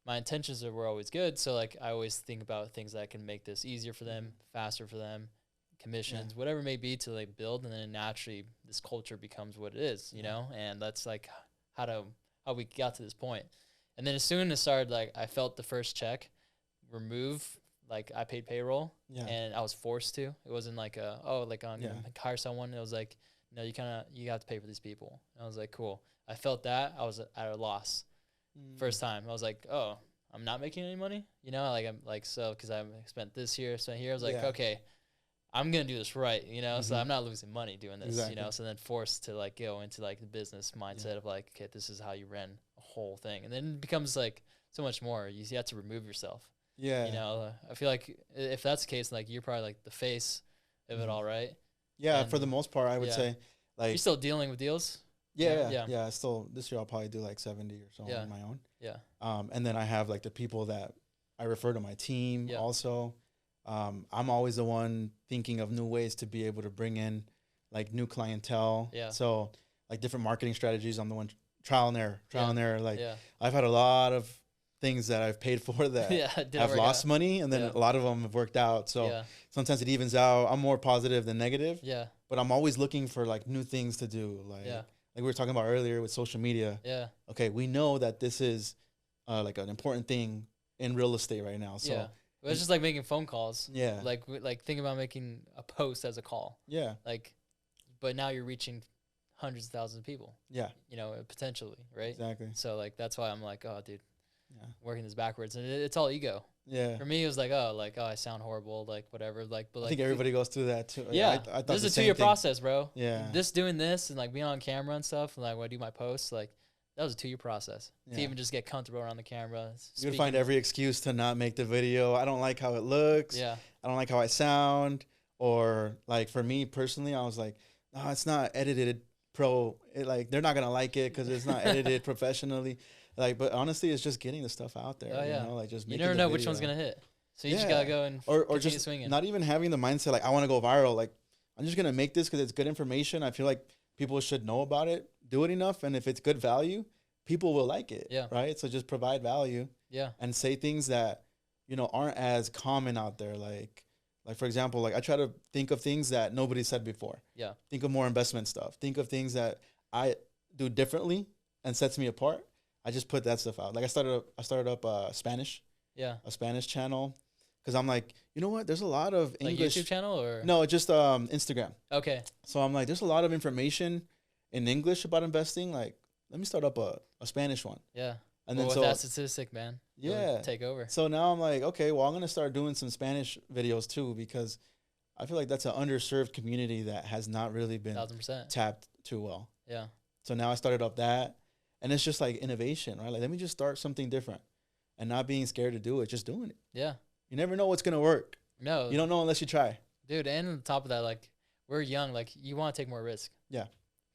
Speaker 2: my intentions were always good, so like I always think about things that can make this easier for them, faster for them. Commissions, whatever it may be, to like build, and then naturally this culture becomes what it is, and that's like how we got to this point. And then as soon as started, like I felt the first check remove, like I paid payroll, and I was forced to. It wasn't like hire someone. It was like, no, you have to pay for these people. And I was like, cool. I felt that I was at a loss. First time I was like, oh, I'm not making any money, like I'm like, so because I spent this here, spent here. I was like, okay, I'm going to do this right, so I'm not losing money doing this, so then forced to like go into like the business mindset of like, okay, this is how you run a whole thing. And then it becomes like so much more. You have to remove yourself. Yeah. I feel like if that's the case, like you're probably like the face of it all, right?
Speaker 3: Yeah. And for the most part, I would say like. You're
Speaker 2: still dealing with deals?
Speaker 3: Yeah. Still, this year I'll probably do like 70 or so on my own.
Speaker 2: Yeah.
Speaker 3: And then I have like the people that I refer to my team also. I'm always the one thinking of new ways to be able to bring in like new clientele. Yeah. So like different marketing strategies. I'm the one trial and error. Like I've had a lot of things that I've paid for that have lost money, and then a lot of them have worked out. So sometimes it evens out. I'm more positive than negative. Yeah. But I'm always looking for like new things to do. Like we were talking about earlier with social media. Yeah. Okay. We know that this is like an important thing in real estate right now. So
Speaker 2: it's just like making phone calls.
Speaker 3: Yeah.
Speaker 2: Like think about making a post as a call. Yeah. Like, but now you're reaching hundreds of thousands of people. Yeah. Potentially, right?
Speaker 3: Exactly.
Speaker 2: So like that's why I'm like, oh, dude, working this backwards, and it's all ego. Yeah. For me, it was like, oh, I sound horrible, like whatever, like. But
Speaker 3: I think everybody goes through that too.
Speaker 2: Yeah. I thought this is a 2-year process, bro.
Speaker 3: Yeah.
Speaker 2: Doing this and like being on camera and stuff, and like when I do my posts, like. That was a 2-year process to even just get comfortable around the camera.
Speaker 3: You would find every excuse to not make the video. I don't like how it looks. Yeah. I don't like how I sound. Or like for me personally, I was like, no, it's not edited pro. Like they're not going to like it because it's not edited professionally. Like, but honestly, it's just getting the stuff out there. Like just
Speaker 2: you never know which one's going to hit. So you just got to go and
Speaker 3: or just swinging. Not even having the mindset like I want to go viral. Like I'm just going to make this because it's good information. I feel like people should know about it. Do it enough, and if it's good value, people will like it. Yeah. Right. So just provide value. Yeah. And say things that aren't as common out there. Like for example, like I try to think of things that nobody said before. Yeah. Think of more investment stuff. Think of things that I do differently and sets me apart. I just put that stuff out. Like I started up Spanish. Yeah. A Spanish channel. Because I'm like, you know what? There's a lot of English.
Speaker 2: Like YouTube channel or
Speaker 3: no, just Instagram.
Speaker 2: Okay.
Speaker 3: So I'm like, there's a lot of information in English about investing. Like, let me start up a Spanish one.
Speaker 2: Yeah. And then with that statistic, man.
Speaker 3: Yeah.
Speaker 2: Take over.
Speaker 3: So now I'm like, okay, well, I'm going to start doing some Spanish videos too, because I feel like that's an underserved community that has not really been
Speaker 2: 1,000%
Speaker 3: tapped too well.
Speaker 2: Yeah.
Speaker 3: So now I started up that, and it's just like innovation, right? Like, let me just start something different and not being scared to do it, just doing it.
Speaker 2: Yeah.
Speaker 3: You never know what's going to work.
Speaker 2: No.
Speaker 3: You don't know unless you try.
Speaker 2: Dude, and on top of that, like, we're young. Like, you want to take more risk.
Speaker 3: Yeah.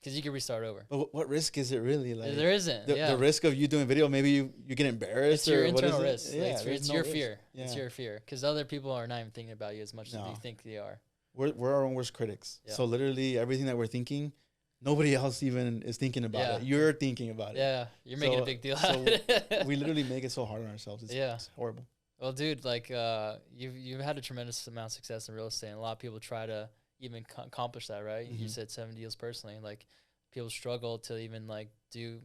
Speaker 2: Because you can restart over.
Speaker 3: But what risk is it really? Like
Speaker 2: There isn't.
Speaker 3: the risk of you doing video, maybe you get embarrassed.
Speaker 2: It's your
Speaker 3: or what
Speaker 2: internal
Speaker 3: is
Speaker 2: risk.
Speaker 3: it?
Speaker 2: Like,
Speaker 3: Yeah,
Speaker 2: it's
Speaker 3: no
Speaker 2: your
Speaker 3: risk.
Speaker 2: fear.
Speaker 3: Yeah.
Speaker 2: It's your fear. Because other people are not even thinking about you as much as
Speaker 3: No.
Speaker 2: you think they are.
Speaker 3: We're our own worst critics.
Speaker 2: Yeah.
Speaker 3: So literally everything that we're thinking, nobody else even is thinking about
Speaker 2: Yeah.
Speaker 3: it. You're thinking about it.
Speaker 2: Yeah, you're making
Speaker 3: So-
Speaker 2: a big deal
Speaker 3: so
Speaker 2: out of it.
Speaker 3: We literally make it so hard on ourselves. It's horrible.
Speaker 2: Well, dude, like, you've had a tremendous amount of success in real estate, and a lot of people try to even accomplish that, right? You
Speaker 3: Mhm.
Speaker 2: said 7 deals personally. Like, people struggle to even like do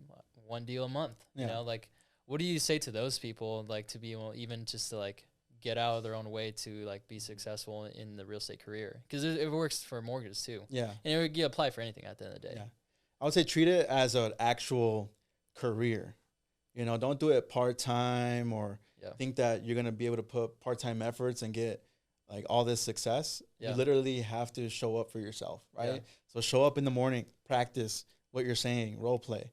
Speaker 2: one deal a month. You
Speaker 3: Yeah.
Speaker 2: know, like, what do you say to those people, like, to be able even just to like get out of their own way to like be successful in the real estate career? Because it works for mortgages too,
Speaker 3: Yeah.
Speaker 2: and you apply for anything at the end of the day.
Speaker 3: Yeah. I would say treat it as an actual career. You know, don't do it part-time or
Speaker 2: Yeah.
Speaker 3: think that you're going to be able to put part-time efforts and get like all this success.
Speaker 2: Yeah.
Speaker 3: You literally have to show up for yourself, right?
Speaker 2: Yeah.
Speaker 3: So show up in the morning, practice what you're saying, role play.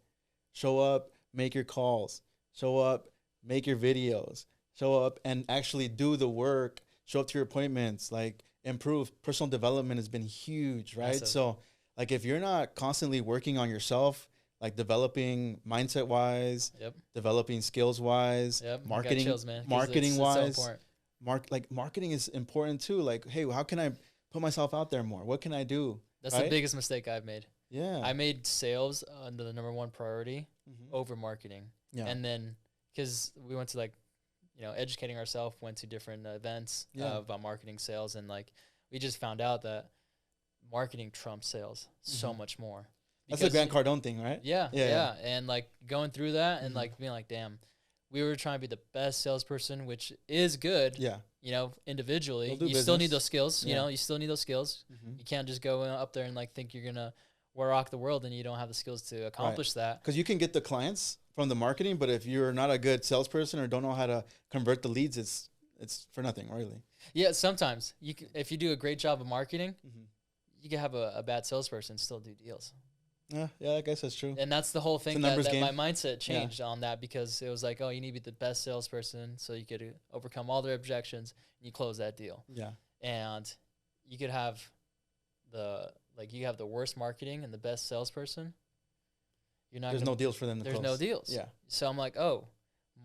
Speaker 3: Show up, make your calls. Show up, make your videos. Show up and actually do the work. Show up to your appointments, like improve. Personal development has been huge, right?
Speaker 2: Massive.
Speaker 3: So like if you're not constantly working on yourself, like developing mindset wise,
Speaker 2: Yep.
Speaker 3: developing skills wise,
Speaker 2: Yep. I got
Speaker 3: marketing,
Speaker 2: chills, man, 'cause
Speaker 3: marketing
Speaker 2: it's
Speaker 3: wise,
Speaker 2: so important.
Speaker 3: marketing is important too. Like, hey, how can I put myself out there more? What can I do?
Speaker 2: That's the
Speaker 3: right?
Speaker 2: biggest mistake I've made.
Speaker 3: Yeah.
Speaker 2: I made sales under the number one priority
Speaker 3: Mhm.
Speaker 2: over marketing.
Speaker 3: Yeah.
Speaker 2: And then, because we went to like, educating ourselves, went to different events
Speaker 3: Yeah.
Speaker 2: about marketing, sales, and like, we just found out that marketing trumps sales so
Speaker 3: Mhm.
Speaker 2: much more.
Speaker 3: That's the
Speaker 2: Because
Speaker 3: Grant Cardone thing, right?
Speaker 2: Yeah,
Speaker 3: Yeah,
Speaker 2: yeah, and like going through that and
Speaker 3: Mhm.
Speaker 2: like being like, damn, we were trying to be the best salesperson, which is good.
Speaker 3: Yeah.
Speaker 2: Individually,
Speaker 3: You'll do
Speaker 2: you still need
Speaker 3: business.
Speaker 2: those skills.
Speaker 3: Yeah.
Speaker 2: You still need those skills.
Speaker 3: Mhm.
Speaker 2: You can't just go up there and like think you're gonna rock the world and you don't have the skills to accomplish that.
Speaker 3: Because you can get the clients from the marketing, but if you're not a good salesperson or don't know how to convert the leads, it's for nothing, really.
Speaker 2: Yeah, sometimes if you do a great job of marketing,
Speaker 3: Mhm.
Speaker 2: you can have a bad salesperson still do deals.
Speaker 3: Yeah, I guess that's true.
Speaker 2: And that's the whole thing that
Speaker 3: numbers
Speaker 2: my
Speaker 3: game.
Speaker 2: mindset changed on that, because it was like, oh, you need to be the best salesperson so you could overcome all their objections and you close that deal.
Speaker 3: Yeah.
Speaker 2: And you could have you have the worst marketing and the best salesperson. You're not
Speaker 3: There's no deals for them to
Speaker 2: there's
Speaker 3: close.
Speaker 2: no deals.
Speaker 3: Yeah.
Speaker 2: So I'm like, oh,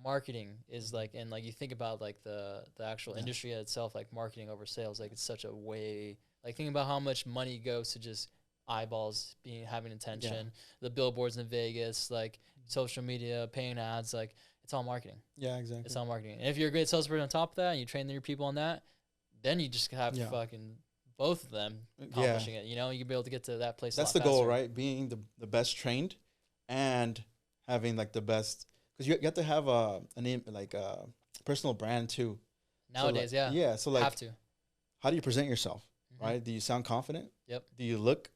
Speaker 2: marketing is like, and like you think about like the actual
Speaker 3: Yeah.
Speaker 2: industry itself, like marketing over sales, like it's such a way, like think about how much money goes to just eyeballs having attention, the billboards in Vegas, like social media, paying ads, like it's all marketing.
Speaker 3: Yeah, exactly.
Speaker 2: It's all marketing. And if you're a great salesperson on top of that and you train your people on that, then you just have
Speaker 3: Yeah.
Speaker 2: fucking both of them accomplishing it. You can be able to get to that place.
Speaker 3: That's
Speaker 2: a
Speaker 3: the
Speaker 2: lot
Speaker 3: goal,
Speaker 2: faster.
Speaker 3: right? Being the best trained and having like the best, because you have to have a name, like a personal brand too.
Speaker 2: Nowadays,
Speaker 3: so like,
Speaker 2: yeah.
Speaker 3: Yeah. So like,
Speaker 2: have to.
Speaker 3: how do you present yourself,
Speaker 2: Mhm.
Speaker 3: right? Do you sound confident?
Speaker 2: Yep.
Speaker 3: Do you look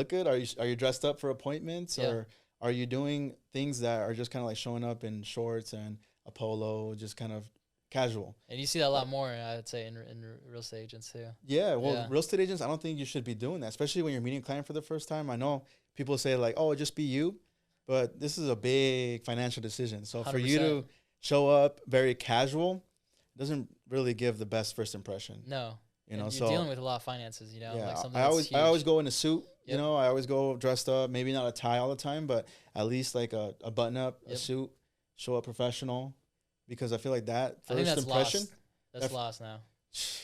Speaker 3: good? Are you dressed up for appointments,
Speaker 2: Yeah.
Speaker 3: or are you doing things that are just kind of like showing up in shorts and a polo, just kind of casual?
Speaker 2: And you see that a lot more, I'd say, in real estate agents too.
Speaker 3: Yeah, well,
Speaker 2: Yeah.
Speaker 3: real estate agents, I don't think you should be doing that, especially when you're meeting a client for the first time. I know people say like, "Oh, just be you," but this is a big financial decision. So for you to
Speaker 2: 100%.
Speaker 3: show up very casual doesn't really give the best first impression.
Speaker 2: No.
Speaker 3: You know,
Speaker 2: And
Speaker 3: so
Speaker 2: you're dealing with a lot of finances,
Speaker 3: yeah,
Speaker 2: like something
Speaker 3: I
Speaker 2: that's
Speaker 3: always
Speaker 2: huge.
Speaker 3: go in a suit. You
Speaker 2: Yep.
Speaker 3: know, I always go dressed up. Maybe not a tie all the time, but at least like a button up, a
Speaker 2: Yep.
Speaker 3: suit, show up professional, because I feel like that
Speaker 2: I think
Speaker 3: first
Speaker 2: that's
Speaker 3: impression,
Speaker 2: lost. That's lost now.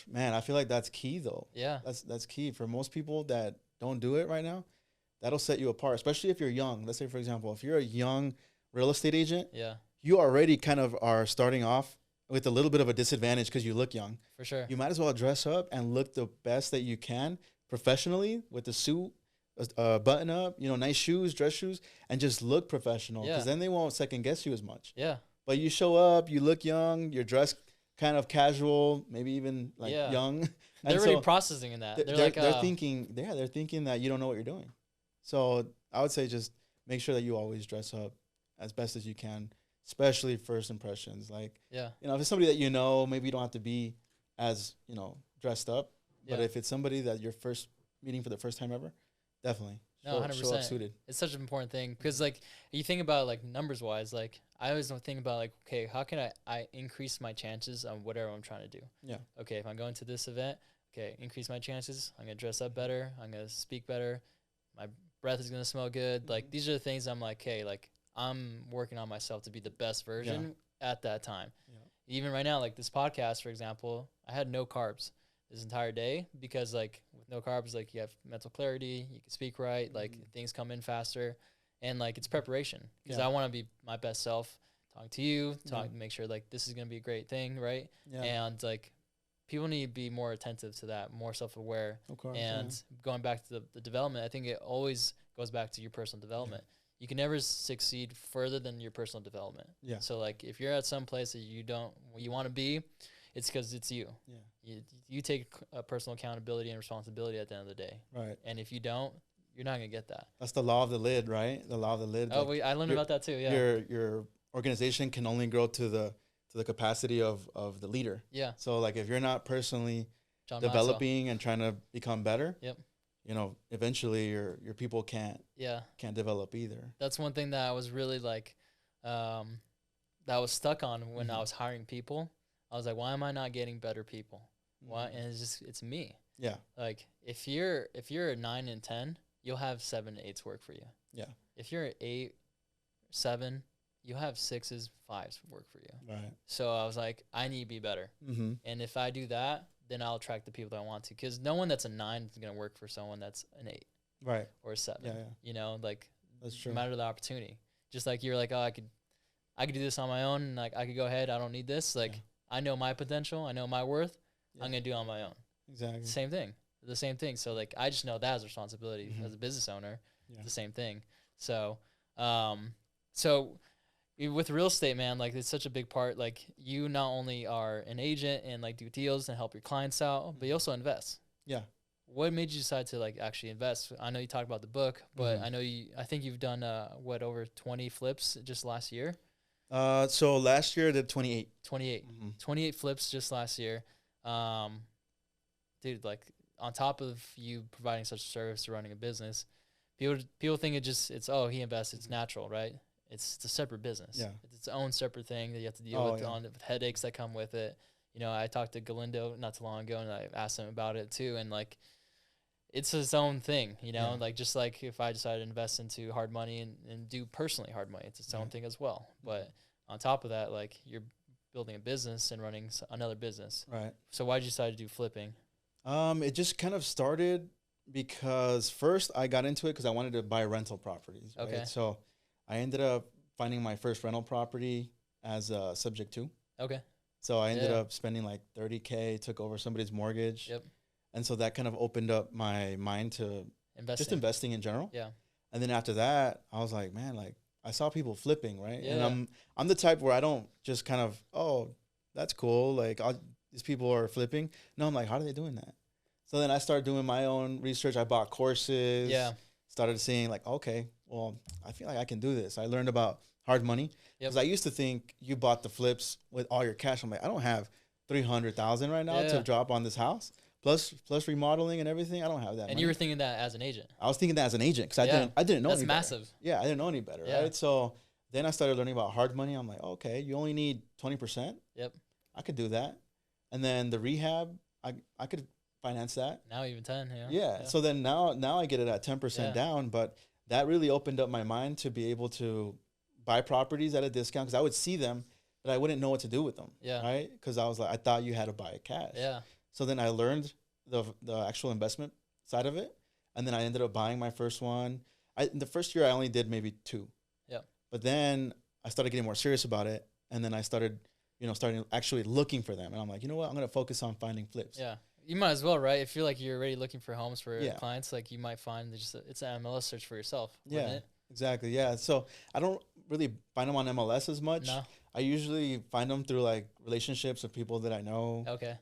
Speaker 3: man, I feel like that's key though.
Speaker 2: Yeah.
Speaker 3: That's key for most people that don't do it right now. That'll set you apart, especially if you're young. Let's say, for example, if you're a young real estate agent,
Speaker 2: Yeah.
Speaker 3: you already kind of are starting off with a little bit of a disadvantage because you look young.
Speaker 2: For sure.
Speaker 3: You might as well dress up and look the best that you can professionally with the suit, button up, nice shoes, dress shoes, and just look professional, because
Speaker 2: Yeah.
Speaker 3: then they won't second guess you as much.
Speaker 2: Yeah.
Speaker 3: But you show up, you look young, you're dressed kind of casual, maybe even like
Speaker 2: Yeah.
Speaker 3: young.
Speaker 2: They're
Speaker 3: And
Speaker 2: already
Speaker 3: so
Speaker 2: processing in that.
Speaker 3: they're,
Speaker 2: They're like,
Speaker 3: they're thinking that you don't know what you're doing. So I would say just make sure that you always dress up as best as you can, especially first impressions. Like,
Speaker 2: yeah.
Speaker 3: if it's somebody that maybe you don't have to be as, dressed up. But
Speaker 2: Yeah.
Speaker 3: if it's somebody that you're first meeting for the first time ever, definitely
Speaker 2: No,
Speaker 3: show up
Speaker 2: 100%.
Speaker 3: suited.
Speaker 2: It's such an important thing, because like you think about like numbers wise, like I always think about like, okay, how can I increase my chances on whatever I'm trying to do?
Speaker 3: Yeah.
Speaker 2: Okay, if I'm going to this event, okay, increase my chances. I'm going to dress up better. I'm going to speak better. My breath is going to smell good. Like, these are the things I'm like, hey, like, I'm working on myself to be the best version at that time. Yeah. Even right now, like this podcast, for example, I had no carbs this entire day because, like, with no carbs, like, you have mental clarity, you can speak right, like, things come in faster, and, like, it's preparation because I want to be my best self, talking to you, make sure, like, this is going to be a great thing, right? Yeah. And, like, people need to be more attentive to that, more self-aware. Of course, and going back to the development, I think it always goes back to your personal development. Yeah. You can never succeed further than your personal development. Yeah. So, like, if you're at some place that you want to be, it's because it's you. Yeah. You take personal accountability and responsibility at the end of the day. Right. And if you don't, you're not gonna get that.
Speaker 3: That's the law of the lid, right? The law of the lid.
Speaker 2: Oh, like I learned about that too. Yeah.
Speaker 3: Your organization can only grow to the capacity of the leader. Yeah. So, like, if you're not personally developing and trying to become better, you know, eventually your people can't develop either.
Speaker 2: That's one thing that I was really like, that I was stuck on when I was hiring people. I was like, why am I not getting better people? Why? And it's me. Yeah. Like, if you're a 9 and 10, you'll have 7 8s work for you. Yeah. If you're at 8, 7, you'll have 6s, 5s work for you. Right. So I was like, I need to be better. Mm-hmm. And if I do that, then I'll attract the people that I want to. Because no one that's a 9 is going to work for someone that's an 8. Right. Or a 7. Yeah, yeah. You know, like, that's true. No matter the opportunity. Just like you're like, oh, I could do this on my own. And, like, I could go ahead. I don't need this. Like, I know my potential. I know my worth. I'm going to do it on my own. Exactly. Same thing. The same thing. So, like, I just know that as a responsibility as a business owner. Yeah. It's the same thing. So, with real estate, man, like, it's such a big part. Like, you not only are an agent and, like, do deals and help your clients out, but you also invest. Yeah. What made you decide to, like, actually invest? I know you talked about the book, but I think you've done, over 20 flips just last year?
Speaker 3: So last year I did 28.
Speaker 2: 28. 28 flips just last year. Dude, like, on top of you providing such a service to running a business, people think he invests, it's natural, right? It's a separate business. Yeah. It's its own separate thing that you have to deal with, with headaches that come with it. You know, I talked to Galindo not too long ago, and I asked him about it too. And, like, it's its own thing, you know, like, just like if I decided to invest into hard money and do personally hard money, it's its own thing as well. But on top of that, like, you're building a business and running another business. Right. So why did you decide to do flipping?
Speaker 3: It just kind of started because first I got into it because I wanted to buy rental properties. Right? Okay. So I ended up finding my first rental property as a subject to. Okay. So I ended up spending like $30K, took over somebody's mortgage. Yep. And so that kind of opened up my mind to just investing in general. Yeah. And then after that, I was like, man, like, I saw people flipping, right? Yeah. And I'm the type where I don't just kind of, oh, that's cool. Like, these people are flipping. No, I'm like, how are they doing that? So then I started doing my own research. I bought courses. Yeah. Started seeing, like, okay, well, I feel like I can do this. I learned about hard money because I used to think you bought the flips with all your cash. I'm like, I don't have $300,000 right now to drop on this house. Plus remodeling and everything. I don't have that.
Speaker 2: And money. You were thinking that as an agent.
Speaker 3: I was thinking that as an agent because I didn't know.
Speaker 2: That's
Speaker 3: any
Speaker 2: massive.
Speaker 3: Better. Yeah, I didn't know any better, right? So then I started learning about hard money. I'm like, okay, you only need 20%. Yep. I could do that. And then the rehab, I could finance that.
Speaker 2: Now even 10.
Speaker 3: Yeah. So then now I get it at 10% down, but that really opened up my mind to be able to buy properties at a discount because I would see them, but I wouldn't know what to do with them. Yeah. Right. Because I was like, I thought you had to buy it cash. Yeah. So then I learned the actual investment side of it. And then I ended up buying my first one. The first year I only did maybe 2. Yeah. But then I started getting more serious about it. And then I started actually looking for them. And I'm like, you know what? I'm going to focus on finding flips.
Speaker 2: Yeah. You might as well, right? If you're like, you're already looking for homes for clients, like, you might find it's an MLS search for yourself.
Speaker 3: Yeah, it? Exactly. Yeah. So I don't really find them on MLS as much. No. I usually find them through, like, relationships with people that I know. Okay.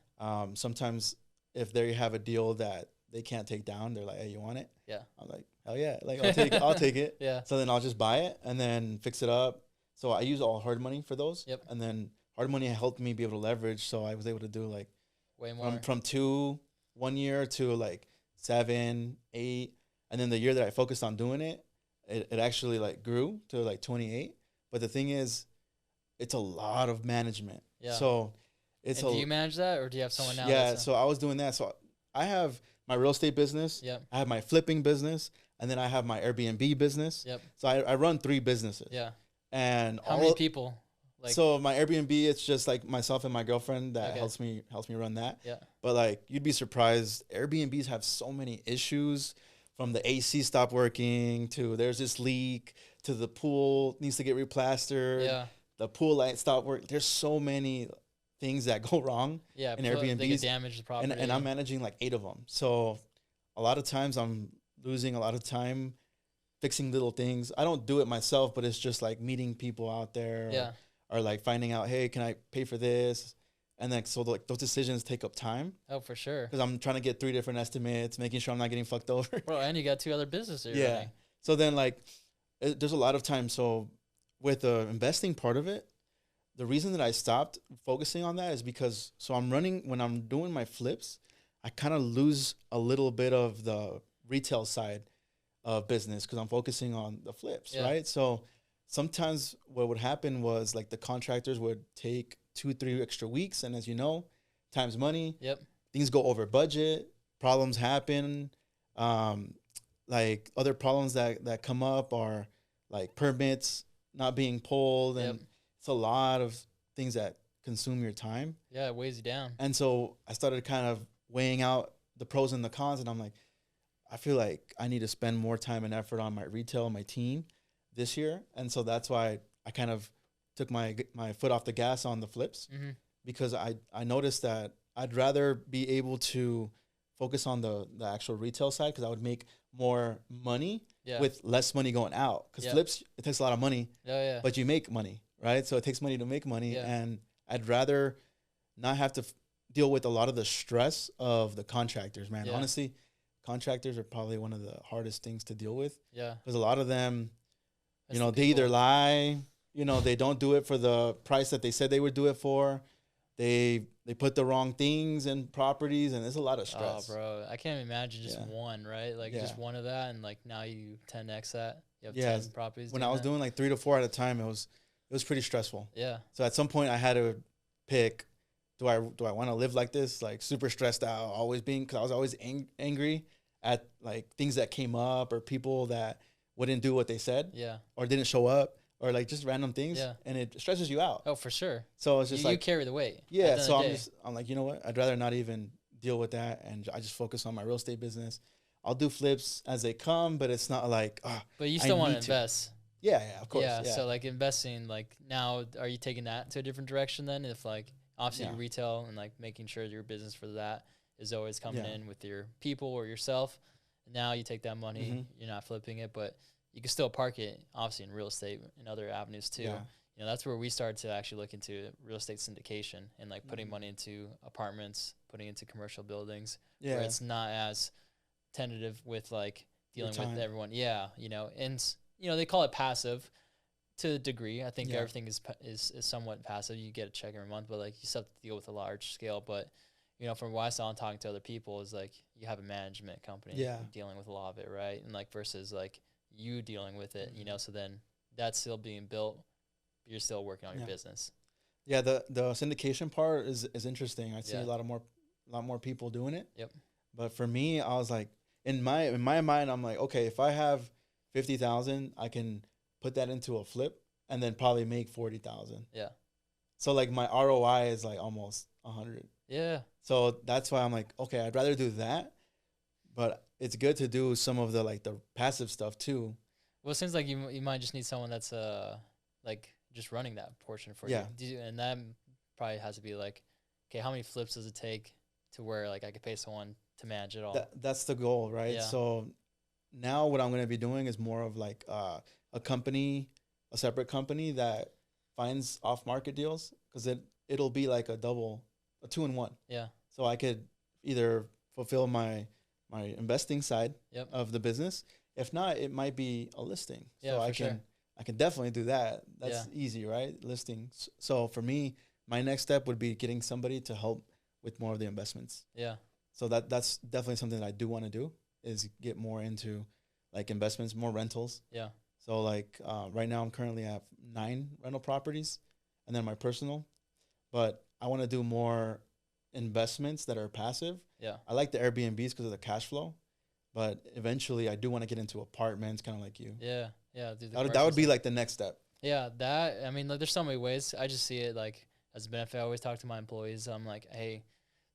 Speaker 3: Sometimes if they have a deal that they can't take down, they're like, hey, you want it? Yeah. I'm like, hell yeah. Like, I'll take it. Yeah. So then I'll just buy it and then fix it up. So I use all hard money for those. Yep. And then hard money helped me be able to leverage. So I was able to do, like, way more from 2 1 year to, like, 7 8. And then the year that I focused on doing it, it actually, like, grew to, like, 28. But the thing is, it's a lot of management. Yeah. So do
Speaker 2: you manage that, or do you have someone now?
Speaker 3: Yeah. So I was doing that. So I have my real estate business.
Speaker 2: Yep.
Speaker 3: I have my flipping business, and then I have my Airbnb business.
Speaker 2: Yep.
Speaker 3: So I run 3 businesses.
Speaker 2: Yeah.
Speaker 3: And
Speaker 2: How many people? Like,
Speaker 3: so my Airbnb, it's just like myself and my girlfriend that
Speaker 2: Okay.
Speaker 3: helps me run that.
Speaker 2: yeah.
Speaker 3: But like, you'd be surprised. Airbnbs have so many issues, from the AC stopped working to there's this leak to the pool needs to get replastered.
Speaker 2: Yeah.
Speaker 3: The pool light stopped working. There's so many things that go wrong
Speaker 2: Yeah.
Speaker 3: in
Speaker 2: They could
Speaker 3: Airbnbs.
Speaker 2: damage the property.
Speaker 3: And I'm managing like 8 of them. So a lot of times I'm losing a lot of time fixing little things. I don't do it myself, but it's just like meeting people out there.
Speaker 2: Yeah.
Speaker 3: Or like finding out, hey, can I pay for this? And then so like those decisions take up time,
Speaker 2: Oh, for sure.
Speaker 3: because I'm trying to get 3 different estimates, making sure I'm not getting fucked over.
Speaker 2: Bro, and you got 2 other businesses you're running.
Speaker 3: So then like there's a lot of time. So with the investing part of it, the reason that I stopped focusing on that is because when I'm doing my flips, I kind of lose a little bit of the retail side of business because I'm focusing on the flips,
Speaker 2: Yeah.
Speaker 3: right? So sometimes what would happen was like the contractors would take 2-3 extra weeks, and as you know, time's money.
Speaker 2: Yep.
Speaker 3: Things go over budget, problems happen. Like other problems that come up are like permits not being pulled, and
Speaker 2: Yep.
Speaker 3: it's a lot of things that consume your time.
Speaker 2: Yeah, it weighs you down.
Speaker 3: And so I started kind of weighing out the pros and the cons, and I'm like, I feel like I need to spend more time and effort on my retail and my team this year. And so that's why I kind of took my foot off the gas on the flips,
Speaker 2: Mm-hmm.
Speaker 3: because I noticed that I'd rather be able to focus on the actual retail side, because I would make more money
Speaker 2: Yeah.
Speaker 3: with less money going out. Because
Speaker 2: Yeah.
Speaker 3: flips, it takes a lot of money,
Speaker 2: Oh, yeah.
Speaker 3: but you make money, right? So it takes money to make money.
Speaker 2: Yeah.
Speaker 3: And I'd rather not have to deal with a lot of the stress of the contractors, man.
Speaker 2: Yeah.
Speaker 3: Honestly, contractors are probably one of the hardest things to deal with,
Speaker 2: Yeah.
Speaker 3: because a lot of them,
Speaker 2: That's
Speaker 3: you know,
Speaker 2: the
Speaker 3: they either
Speaker 2: people.
Speaker 3: lie, you know, they don't do it for the price that they said they would do it for. They put the wrong things in properties, and there's a lot of
Speaker 2: Oh,
Speaker 3: stress.
Speaker 2: bro. I can't imagine just
Speaker 3: Yeah.
Speaker 2: one, right? Like, just
Speaker 3: Yeah.
Speaker 2: one of that, and, like, now you 10x that. You have
Speaker 3: Yeah,
Speaker 2: 10 properties.
Speaker 3: When I was
Speaker 2: that.
Speaker 3: doing like 3 to 4 at a time, it was pretty stressful.
Speaker 2: Yeah.
Speaker 3: So at some point I had to pick, do I want to live like this, like super stressed out, always being, because I was always angry at like things that came up, or people that wouldn't do what they said,
Speaker 2: Yeah.
Speaker 3: or didn't show up, or like just random things.
Speaker 2: Yeah.
Speaker 3: And it stresses you out.
Speaker 2: Oh, for sure.
Speaker 3: So it's just
Speaker 2: You
Speaker 3: like,
Speaker 2: carry the weight. at the
Speaker 3: yeah.
Speaker 2: end of
Speaker 3: So
Speaker 2: the day.
Speaker 3: I'm like, you know what? I'd rather not even deal with that, and I just focus on my real estate business. I'll do flips as they come, but it's not like,
Speaker 2: But you
Speaker 3: I
Speaker 2: still want
Speaker 3: need
Speaker 2: to
Speaker 3: to.
Speaker 2: invest.
Speaker 3: yeah, of course.
Speaker 2: Yeah,
Speaker 3: Yeah.
Speaker 2: so like investing, like now, are you taking that to a different direction then? If like obviously
Speaker 3: Yeah.
Speaker 2: your retail and like making sure your business for that is always coming
Speaker 3: Yeah.
Speaker 2: in with your people or yourself. Now you take that money,
Speaker 3: Mhm.
Speaker 2: you're not flipping it, but you can still park it obviously in real estate and other avenues too.
Speaker 3: Yeah.
Speaker 2: You know, that's where we started to actually look into real estate syndication and like putting
Speaker 3: Mhm.
Speaker 2: money into apartments, putting into commercial buildings
Speaker 3: Yeah.
Speaker 2: where it's not as tentative with like
Speaker 3: Your
Speaker 2: dealing with
Speaker 3: time.
Speaker 2: everyone. Yeah, you know, and you know they call it passive to a degree. I think
Speaker 3: Yeah.
Speaker 2: everything is somewhat passive. You get a check every month, but like you still have to deal with a large scale. But you know, from what I saw and talking to other people, is like you have a management company,
Speaker 3: Yeah.
Speaker 2: dealing with a lot of it, right? And like versus like you dealing with it, you
Speaker 3: Mhm.
Speaker 2: know. So then that's still being built. You're still working on your
Speaker 3: Yeah.
Speaker 2: business.
Speaker 3: Yeah, the syndication part is interesting. I see
Speaker 2: Yeah.
Speaker 3: a lot more people doing it.
Speaker 2: Yep.
Speaker 3: But for me, I was like, in my mind, I'm like, okay, if I have 50,000, I can put that into a flip and then probably make 40,000.
Speaker 2: Yeah.
Speaker 3: So like my ROI is like almost 100.
Speaker 2: Yeah.
Speaker 3: So that's why I'm like, okay, I'd rather do that, but it's good to do some of the like the passive stuff too.
Speaker 2: Well, it seems like you might just need someone that's like just running that portion for
Speaker 3: Yeah.
Speaker 2: you. And that probably has to be like, okay, how many flips does it take to where like I could pay someone to manage it all?
Speaker 3: That's the goal, right?
Speaker 2: Yeah.
Speaker 3: So now what I'm going to be doing is more of like a company, a separate company that finds off market deals, because it'll be like a 2-in-1.
Speaker 2: Yeah.
Speaker 3: So I could either fulfill my investing side
Speaker 2: Yep.
Speaker 3: of the business. If not, it might be a listing.
Speaker 2: Yeah,
Speaker 3: So
Speaker 2: for
Speaker 3: I
Speaker 2: sure.
Speaker 3: can definitely do that. That's
Speaker 2: Yeah.
Speaker 3: easy, right? Listings. So for me, my next step would be getting somebody to help with more of the investments.
Speaker 2: Yeah.
Speaker 3: So that's definitely something that I do want to do, is get more into like investments, more rentals.
Speaker 2: Yeah.
Speaker 3: So like right now I'm currently at 9 rental properties, and then my personal, but I want to do more investments that are passive.
Speaker 2: Yeah.
Speaker 3: I like the Airbnbs because of the cash flow, but eventually I do want to get into apartments, kind of like you.
Speaker 2: Yeah. Yeah. Dude,
Speaker 3: That would be like the next step.
Speaker 2: yeah. I mean, like, there's so many ways. I just see it like as a benefit. I always talk to my employees. I'm like, hey,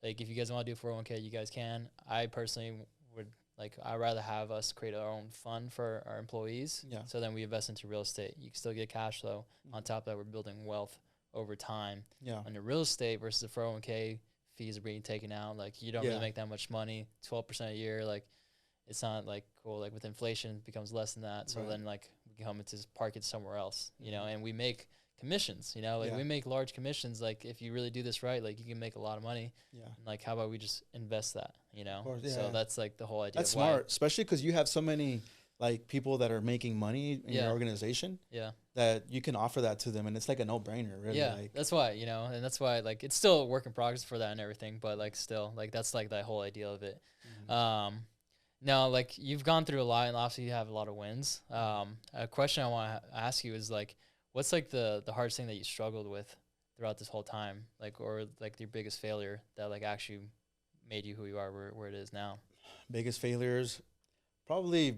Speaker 2: like, if you guys want to do 401k, you guys can. I personally would, like, I'd rather have us create our own fund for our employees.
Speaker 3: Yeah.
Speaker 2: So then we invest into real estate. You can still get cash flow. On top of that, we're building wealth over time.
Speaker 3: Yeah.
Speaker 2: On the real estate versus the 401k, fees are being taken out. Like, you don't really make that much money, 12% a year. Like, it's not like cool. Like, with inflation, it becomes less than that. So then, like, we can come into park it somewhere else, you know, and we make commissions, you know, like we make large commissions. Like, if you really do this right, like, you can make a lot of money. Yeah. And, like, how about we just invest that, you know? Course, yeah. So that's like the whole idea.
Speaker 3: That's smart, especially because you have so many like people that are making money in your organization. Yeah. That you can offer that to them, and it's like a no-brainer, really.
Speaker 2: Yeah.
Speaker 3: Like,
Speaker 2: that's why, you know, and that's why, like, it's still a work in progress for that and everything, but like still, like, that's like the whole idea of it. Now, like, you've gone through a lot, and obviously you have a lot of wins. A question I want to ask you is, like, what's like the hardest thing that you struggled with throughout this whole time, like, or like your biggest failure that like actually made you who you are, where it is now?
Speaker 3: Biggest failures, probably.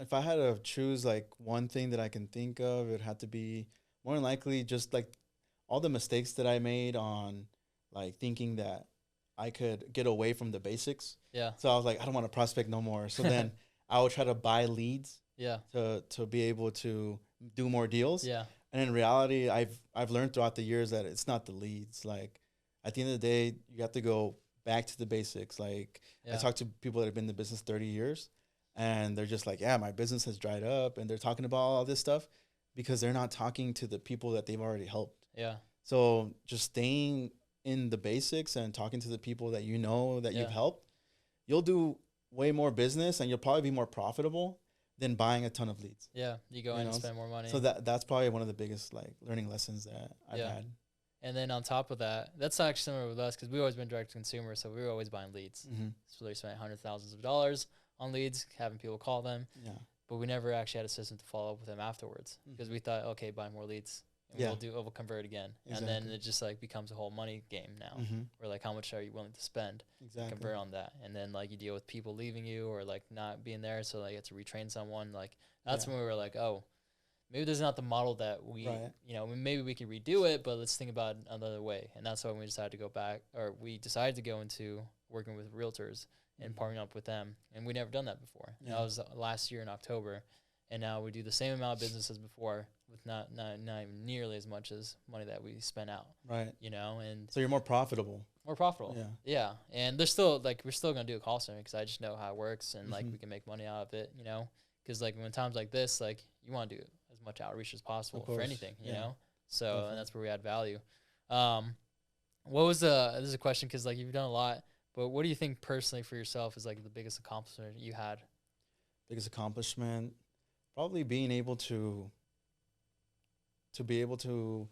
Speaker 3: If I had to choose like one thing that I can think of, it had to be more than likely just like all the mistakes that I made on like thinking that I could get away from the basics. Yeah. So I was like, I don't want to prospect no more. So then I would try to buy leads. Yeah. To be able to do more deals. Yeah. And in reality, I've learned throughout the years that it's not the leads. Like, at the end of the day, you have to go back to the basics. Like, I talk to people that have been in the business 30 years, and they're just like, yeah, my business has dried up, and they're talking about all this stuff because they're not talking to the people that they've already helped. Yeah. So just staying in the basics and talking to the people that you know that you've helped, you'll do way more business, and you'll probably be more profitable than buying a ton of leads. Yeah, you go in and spend more money. So that's probably one of the biggest like learning lessons that I've had.
Speaker 2: And then on top of that, that's actually similar with us because we've always been direct to consumer, so we were always buying leads. So we spent hundreds of thousands of dollars on leads, having people call them. Yeah. But we never actually had a system to follow up with them afterwards because we thought, okay, buy more leads. And we'll convert again. Exactly. And then it just like becomes a whole money game now. Where like, how much are you willing to spend to convert on that? And then like you deal with people leaving you or like not being there, so like you have to retrain someone. Like that's when we were like, oh, maybe this is not the model that we, you know, maybe we can redo it, but let's think about another way. And that's why we decided to go back, or we decided to go into working with realtors and partnering up with them. And we never done that before. Yeah. That was last year in October. And now we do the same amount of business as before with not even nearly as much as money that we spent out. Right. You know, and
Speaker 3: so you're more profitable.
Speaker 2: More profitable. Yeah. Yeah. And there's still like, we're still going to do a call center because I just know how it works and like we can make money out of it, you know, because like when times like this, like you want to do as much outreach as possible for anything, you know? So, and that's where we add value. What was this is a question because like you've done a lot, but what do you think personally for yourself is like the biggest accomplishment you had?
Speaker 3: Biggest accomplishment? Probably being able to be able to,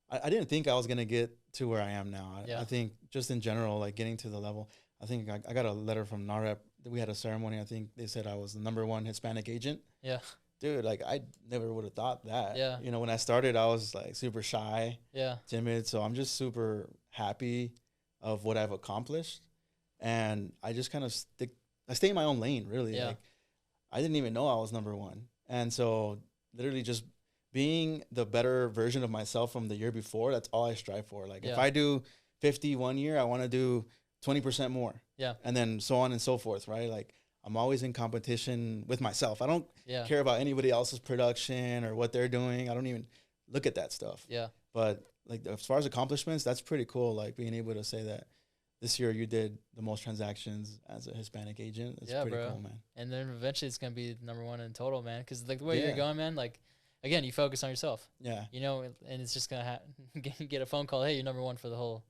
Speaker 3: I didn't think I was going to get to where I am now. I think just in general, like getting to the level, I think I got a letter from NAREP. We had a ceremony. I think they said I was the #1 Hispanic agent. Yeah. Dude, like I never would have thought that. Yeah. You know, when I started, I was like super shy, timid. So I'm just super happy of what I've accomplished. And I just kind of I stay in my own lane, really. Yeah. Like, I didn't even know I was #1. And so literally just being the better version of myself from the year before, that's all I strive for. Like if I do 50 one year, I want to do 20% more. Yeah. And then so on and so forth, right? Like I'm always in competition with myself. I don't care about anybody else's production or what they're doing. I don't even look at that stuff. Yeah. But like as far as accomplishments, that's pretty cool. Like being able to say that this year you did the most transactions as a Hispanic agent. It's pretty cool, man.
Speaker 2: And then eventually it's going to be #1 in total, man. Because like the way you're going, man, like, again, you focus on yourself. Yeah. You know, and it's just going to get a phone call, hey, you're #1 for the whole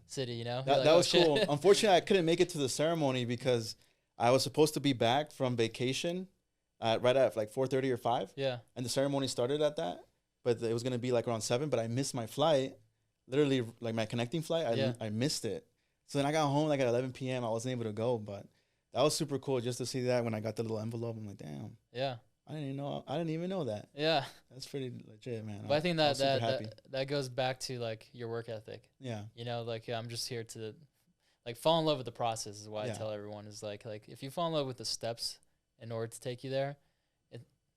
Speaker 2: city, you know?
Speaker 3: That was cool. Unfortunately, I couldn't make it to the ceremony because I was supposed to be back from vacation right at like 4:30 or 5. Yeah. And the ceremony started at that. But it was going to be like around 7. But I missed my flight. Literally, like my connecting flight, I missed it. So then I got home like at 11 p.m. I wasn't able to go, but that was super cool just to see that when I got the little envelope. I'm like, damn. Yeah. I didn't even know that.
Speaker 2: Yeah.
Speaker 3: That's pretty legit, man.
Speaker 2: But I think
Speaker 3: I'm super happy.
Speaker 2: that goes back to like your work ethic.
Speaker 3: Yeah.
Speaker 2: You know, like I'm just here to like fall in love with the process is what I
Speaker 3: Yeah.
Speaker 2: tell everyone is like if you fall in love with the steps in order to take you there,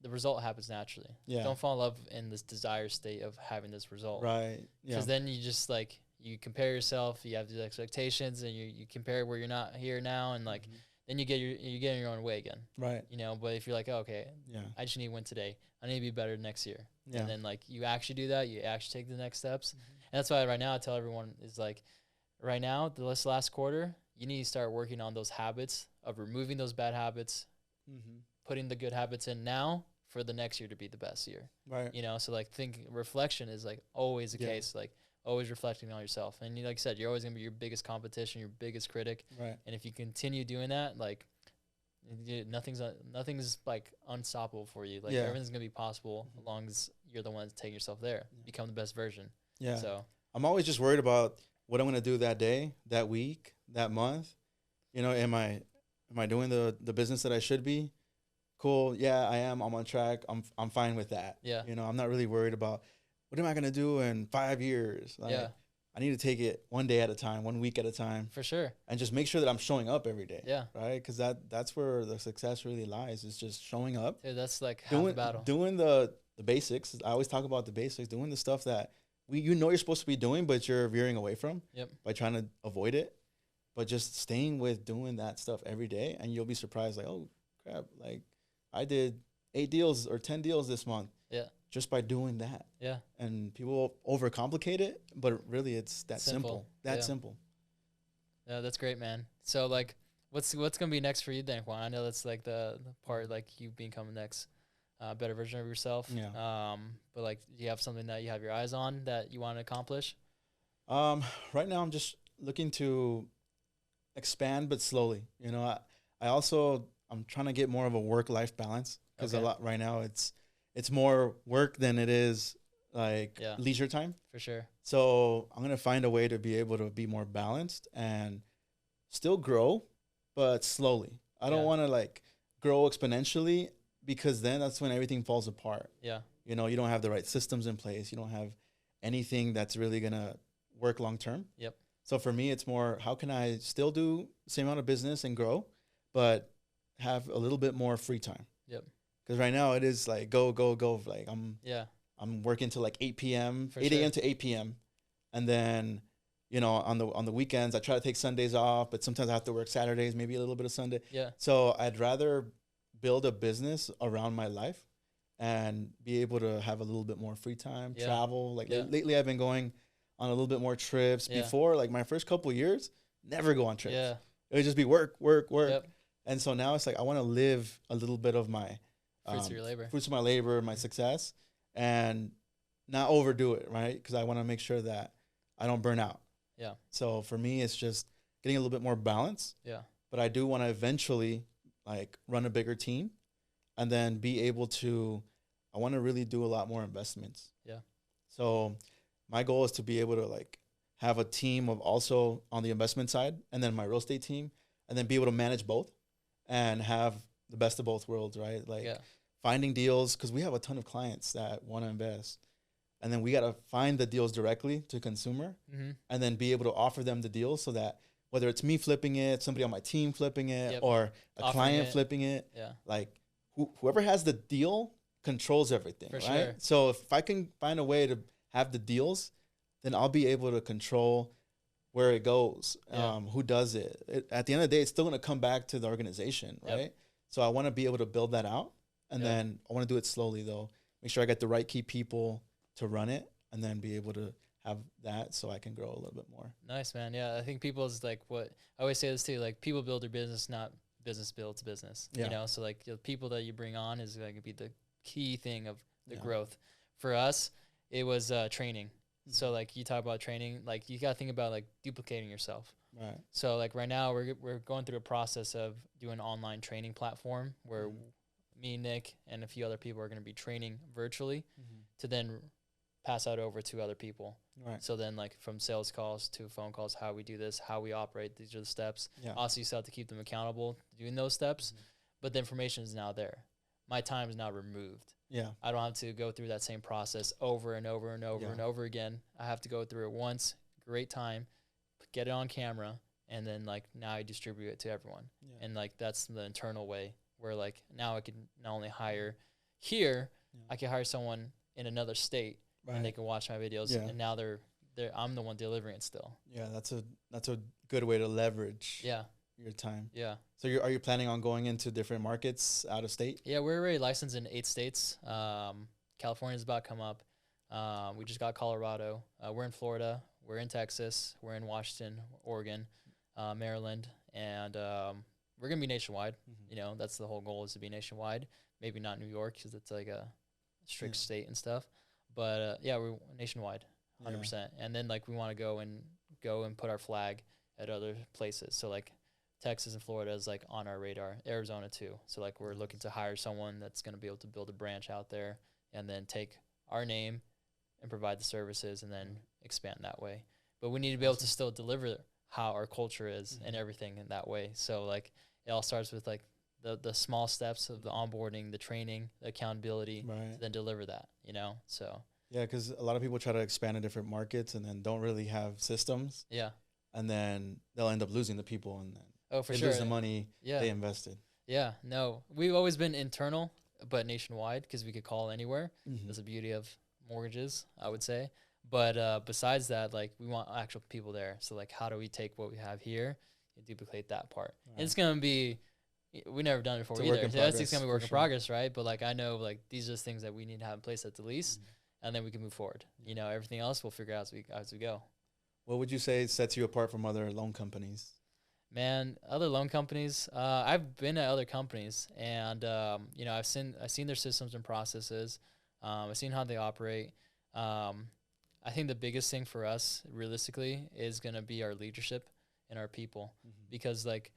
Speaker 2: the result happens naturally.
Speaker 3: Yeah.
Speaker 2: Don't fall in love in this desire state of having this result.
Speaker 3: Right. Yeah.
Speaker 2: Because then you just like you compare yourself, you have these expectations, and you compare where you're not here now, and like then you get in your own way again.
Speaker 3: Right.
Speaker 2: You know, but if you're like, oh, okay,
Speaker 3: Yeah.
Speaker 2: I just need to win today. I need to be better next year.
Speaker 3: Yeah.
Speaker 2: And then like you actually do that, you actually take the next steps. And that's why right now I tell everyone is like right now, this last quarter, you need to start working on those habits of removing those bad habits, putting the good habits in now for the next year to be the best year.
Speaker 3: Right.
Speaker 2: You know, so like reflection is like always the case, like always reflecting on yourself. And like I said, you're always going to be your biggest competition, your biggest critic.
Speaker 3: Right.
Speaker 2: And if you continue doing that, like nothing's like unstoppable for you. Like everything's going to be possible as long as you're the one that's taking yourself there. Become the best version.
Speaker 3: Yeah.
Speaker 2: So
Speaker 3: I'm always just worried about what I'm going to do that day, that week, that month. You know, am I doing the business that I should be? Cool. Yeah, I am. I'm on track. I'm fine with that.
Speaker 2: Yeah.
Speaker 3: You know, I'm not really worried about what am I going to do in 5 years. Like, I need to take it one day at a time, 1 week at a time.
Speaker 2: For sure.
Speaker 3: And just make sure that I'm showing up every day.
Speaker 2: Yeah.
Speaker 3: Right? Because that's where the success really lies, is just showing up.
Speaker 2: Dude, that's like half the battle.
Speaker 3: Doing the basics. I always talk about the basics, doing the stuff that you're supposed to be doing, but you're veering away from by trying to avoid it. But just staying with doing that stuff every day, and you'll be surprised, like, oh, crap, like, I did 8 deals or 10 deals this month. Yeah. Just by doing that. Yeah. And people overcomplicate it, but really it's that simple. Simple.
Speaker 2: Yeah, that's great, man. So like what's gonna be next for you then, Juan? I know that's like the part like you becoming next better version of yourself. Yeah. But like do you have something that you have your eyes on that you want to accomplish?
Speaker 3: Right now I'm just looking to expand but slowly. You know, I'm trying to get more of a work-life balance, because a lot right now it's more work than it is like leisure time.
Speaker 2: For sure.
Speaker 3: So I'm going to find a way to be able to be more balanced and still grow, but slowly. I don't want to like grow exponentially, because then that's when everything falls apart. Yeah. You know, you don't have the right systems in place. You don't have anything that's really going to work long term. Yep. So for me, it's more, how can I still do the same amount of business and grow, but have a little bit more free time? Yep. Because right now it is like go. Like I'm working till like 8 p.m., 8 a.m. to 8 p.m. And then, you know, on the weekends, I try to take Sundays off, but sometimes I have to work Saturdays, maybe a little bit of Sunday. Yeah. So I'd rather build a business around my life and be able to have a little bit more free time, travel. Like lately I've been going on a little bit more trips. Before, like my first couple of years, never go on trips. Yeah. It would just be work. Yep. And so now it's like I want to live a little bit of my fruits of my labor, my success, and not overdo it, right? Because I want to make sure that I don't burn out. Yeah. So for me, it's just getting a little bit more balance. Yeah. But I do want to eventually like run a bigger team, and then be able to, I want to really do a lot more investments. Yeah. So my goal is to be able to like have a team of also on the investment side, and then my real estate team, and then be able to manage both and have the best of both worlds, right? Like finding deals, because we have a ton of clients that want to invest, and then we got to find the deals directly to consumer, and then be able to offer them the deals, so that whether it's me flipping it, somebody on my team flipping it, or a client flipping it, like whoever has the deal controls everything, right? Sure. So if I can find a way to have the deals, then I'll be able to control where it goes, who does it. At the end of the day, it's still going to come back to the organization, right? Yep. So I want to be able to build that out, and then I want to do it slowly, though. Make sure I get the right key people to run it, and then be able to have that so I can grow a little bit more.
Speaker 2: Nice, man. Yeah, I think people's like what I always say this too, like people build their business, not business builds business. Yeah. You know, so like the people that you bring on is going to be the key thing of the growth. For us, it was training. So like you talk about training, like you gotta think about like duplicating yourself. Right. So like right now we're going through a process of doing an online training platform where me, Nick, and a few other people are going to be training virtually to then pass out over to other people. Right. So then like from sales calls to phone calls, how we do this, how we operate, these are the steps. Yeah. Also, you still have to keep them accountable doing those steps, but the information is now there. my time is now removed.
Speaker 3: Yeah.
Speaker 2: I don't have to go through that same process over and over and over and over again. I have to go through it once, great time, get it on camera, and then like now I distribute it to everyone.
Speaker 3: Yeah.
Speaker 2: And like that's the internal way where like now I can not only hire here, I can hire someone in another state and they can watch my videos and now I'm the one delivering it still.
Speaker 3: Yeah, that's a good way to leverage your time.
Speaker 2: Yeah.
Speaker 3: So are you planning on going into different markets out of state?
Speaker 2: Yeah, we're already licensed in 8 states. California's about to come up. We just got Colorado. We're in Florida. We're in Texas. We're in Washington, Oregon, Maryland, and we're gonna be nationwide. You know, that's the whole goal, is to be nationwide. Maybe not New York because it's like a strict state and stuff. But yeah, we're nationwide, 100%. And then like we want to go and put our flag at other places. So like Texas and Florida is like on our radar. Arizona too. So like we're looking to hire someone that's going to be able to build a branch out there and then take our name and provide the services and then expand that way. But we need to be able to still deliver how our culture is and everything in that way. So like it all starts with like the small steps of the onboarding, the training, the accountability, to then deliver that, you know? So
Speaker 3: yeah, because a lot of people try to expand in different markets and then don't really have systems.
Speaker 2: Yeah.
Speaker 3: And then they'll end up losing the people and then
Speaker 2: for
Speaker 3: they
Speaker 2: sure.
Speaker 3: lose the money they invested.
Speaker 2: Yeah, no. We've always been internal, but nationwide because we could call anywhere. That's the beauty of mortgages, I would say. But besides that, like we want actual people there. So like how do we take what we have here and duplicate that part? And it's going to be, we never done it before either. So it's going to be work in progress, right? But like I know like these are things that we need to have in place at the least, and then we can move forward. You know, everything else we'll figure out as we go.
Speaker 3: What would you say sets you apart from other loan companies?
Speaker 2: Man, other loan companies, I've been at other companies and, you know, I've seen their systems and processes. I've seen how they operate. I think the biggest thing for us realistically is going to be our leadership and our people, because like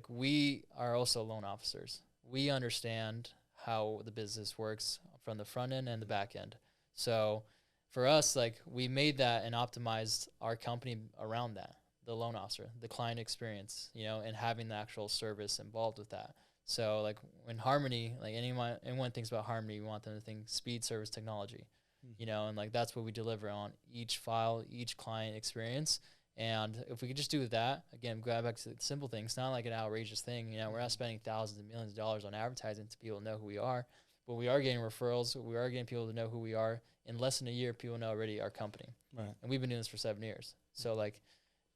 Speaker 2: we are also loan officers. We understand how the business works from the front end and the back end. So for us, like we made that and optimized our company around that, the loan officer, the client experience, you know, and having the actual service involved with that. So like when Harmony, like anyone thinks about Harmony, we want them to think speed, service, technology, you know, and like that's what we deliver on each file, each client experience. And if we could just do that, again, go back to the simple things, not like an outrageous thing, you know, we're not spending thousands of millions of dollars on advertising to people to know who we are, but we are getting referrals. We are getting people to know who we are. In less than a year, people know already our company. Right. And we've been doing this for 7 years. So like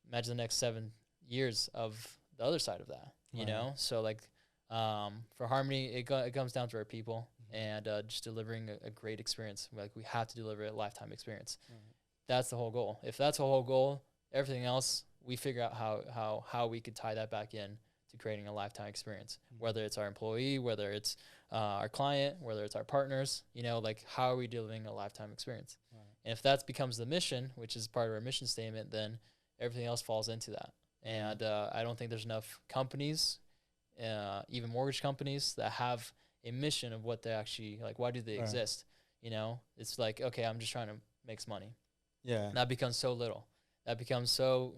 Speaker 2: imagine the next 7 years of the other side of that, you know? So like for Harmony, it comes down to our people and just delivering a great experience. Like we have to deliver a lifetime experience. That's the whole goal. If that's the whole goal, everything else, we figure out how we could tie that back in to creating a lifetime experience, whether it's our employee, whether it's our client, whether it's our partners, you know, like how are we delivering a lifetime experience? And if that becomes the mission, which is part of our mission statement, then everything else falls into that. And I don't think there's enough companies, even mortgage companies, that have a mission of what they actually, like, why do they exist? You know, it's like, okay, I'm just trying to make some money. Yeah. And that becomes so little. That becomes so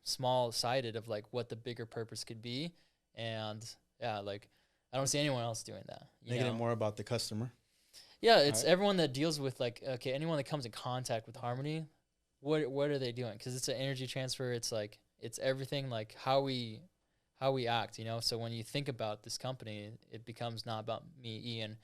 Speaker 2: small-sided of, like, what the bigger purpose could be. And, yeah, like, I don't see anyone else doing that.
Speaker 3: Making it more about the customer.
Speaker 2: Yeah, it's everyone that deals with, like, okay, anyone that comes in contact with Harmony, what are they doing? Because it's an energy transfer. It's, like, it's everything, like, how we act, you know? So when you think about this company, it becomes not about me, Ian,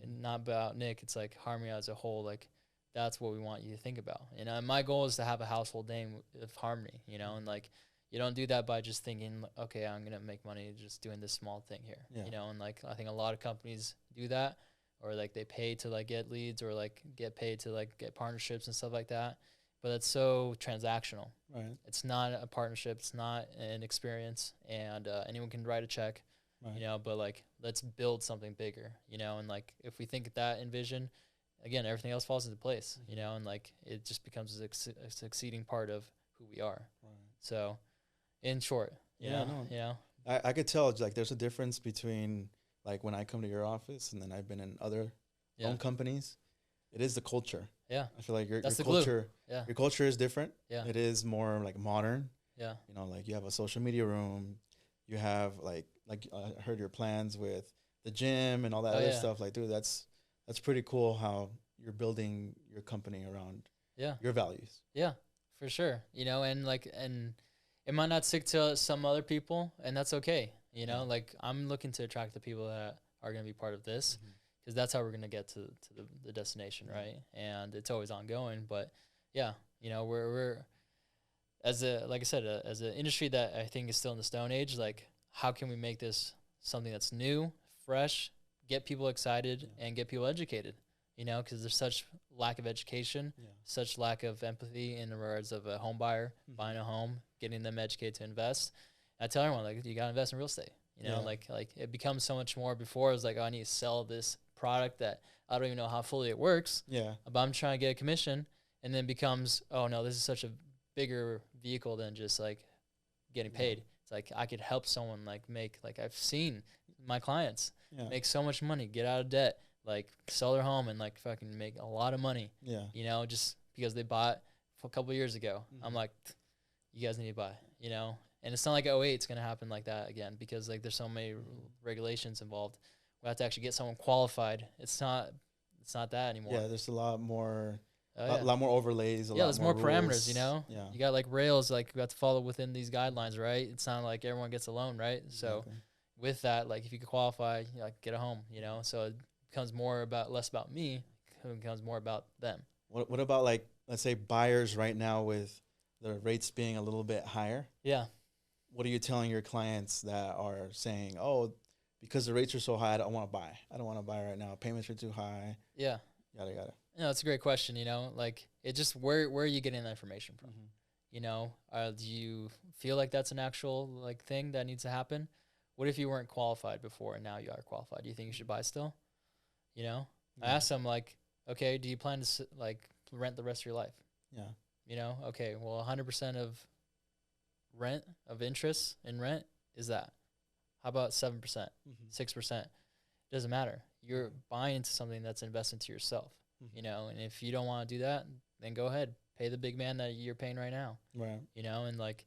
Speaker 2: and not about Nick. It's, like, Harmony as a whole, like, that's what we want you to think about. You know, and my goal is to have a household name of Harmony, you know, and, like, you don't do that by just thinking, okay, I'm going to make money just doing this small thing here, you know, and, like, I think a lot of companies do that, or, like, they pay to, like, get leads or, like, get paid to, like, get partnerships and stuff like that. But it's so transactional. Right. It's not a partnership. It's not an experience. And anyone can write a check, you know, but, like, let's build something bigger, you know, and, like, if we think that in vision, again, everything else falls into place, you know, and, like, it just becomes a succeeding part of who we are. Right. So, in short, you know.
Speaker 3: I could tell, like, there's a difference between, like, when I come to your office and then I've been in other loan companies. It is the culture. Yeah. I feel like your culture, your culture is different. Yeah. It is more, like, modern. Yeah. You know, like, you have a social media room. You have, like I heard your plans with the gym and all that
Speaker 2: Oh,
Speaker 3: other
Speaker 2: yeah.
Speaker 3: stuff. Like, dude, that's pretty cool how you're building your company around
Speaker 2: Yeah.
Speaker 3: your values.
Speaker 2: Yeah, for sure. You know, and like, and it might not stick to some other people, and that's okay. You know,
Speaker 3: Yeah.
Speaker 2: like I'm looking to attract the people that are going to be part of this,
Speaker 3: Mhm.
Speaker 2: because that's how we're going to get to the destination,
Speaker 3: Mhm.
Speaker 2: right? And it's always ongoing. But yeah, you know, we're as a, like I said, as an industry that I think is still in the stone age. Like, how can we make this something that's new, fresh, get people excited,
Speaker 3: Yeah.
Speaker 2: and get people educated? You know, because there's such lack of education,
Speaker 3: Yeah.
Speaker 2: such lack of empathy in regards of a home buyer
Speaker 3: Mhm.
Speaker 2: buying a home, getting them educated to invest. I tell everyone, like, you got to invest in real estate. You know,
Speaker 3: Yeah.
Speaker 2: like it becomes so much more. Before it was like, oh, I need to sell this product that I don't even know how fully it works,
Speaker 3: Yeah.
Speaker 2: but I'm trying to get a commission, and then becomes, oh no, this is such a bigger vehicle than just like getting
Speaker 3: Yeah.
Speaker 2: paid. It's like I could help someone like make, like I've seen my clients
Speaker 3: Yeah.
Speaker 2: make so much money, get out of debt, like sell their home and like fucking make a lot of money,
Speaker 3: Yeah.
Speaker 2: you know, just because they bought a couple of years ago. I'm
Speaker 3: Mhm.
Speaker 2: like, you guys need to buy, you know, and it's not like '08 it's going to happen like that again, because like there's so many regulations involved. We have to actually get someone qualified. It's not that anymore.
Speaker 3: Yeah. There's a lot more,
Speaker 2: Oh,
Speaker 3: a
Speaker 2: yeah.
Speaker 3: lot more overlays. A
Speaker 2: Yeah,
Speaker 3: lot
Speaker 2: there's more parameters,
Speaker 3: rules.
Speaker 2: you know?
Speaker 3: Yeah.
Speaker 2: You got like rails, like you have to follow within these guidelines, right? It's not like everyone gets a loan, right? So
Speaker 3: Exactly.
Speaker 2: with that, like if you could qualify, you like get a home, you know? So it becomes less about me, it becomes more about them.
Speaker 3: What about, like, let's say buyers right now with the rates being a little bit higher?
Speaker 2: Yeah.
Speaker 3: What are you telling your clients that are saying, oh, because the rates are so high, I don't want to buy. I don't want to buy right now. Payments are too high.
Speaker 2: Yeah.
Speaker 3: Yada yada.
Speaker 2: No, it's a great question, you know? Like it just, where are you getting that information from?
Speaker 3: Mm-hmm.
Speaker 2: You know, do you feel like that's an actual like thing that needs to happen? What if you weren't qualified before and now you are qualified? Do you think you should buy still? You know, I asked them like, okay, do you plan to like rent the rest of your life?
Speaker 3: Yeah.
Speaker 2: You know, okay, well, 100% of rent of interest in rent is that. How about 7%,
Speaker 3: Mm-hmm.
Speaker 2: 6%? Doesn't matter. You're buying into something that's invested into yourself.
Speaker 3: Mm-hmm.
Speaker 2: You know, and if you don't want to do that, then go ahead, pay the big man that you're paying right now.
Speaker 3: Right.
Speaker 2: You know, and like,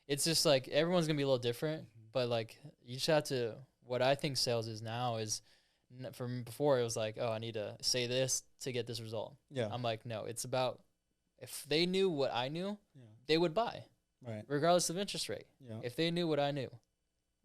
Speaker 2: it's just like everyone's gonna be a little different,
Speaker 3: Mm-hmm.
Speaker 2: but like you just have to. What I think sales is now is, from before it was like, oh, I need to say this to get this result.
Speaker 3: Yeah.
Speaker 2: I'm like, no, it's about, if they knew what I knew,
Speaker 3: Yeah.
Speaker 2: they would buy,
Speaker 3: Right.
Speaker 2: regardless of interest rate.
Speaker 3: Yeah.
Speaker 2: If they knew what I knew,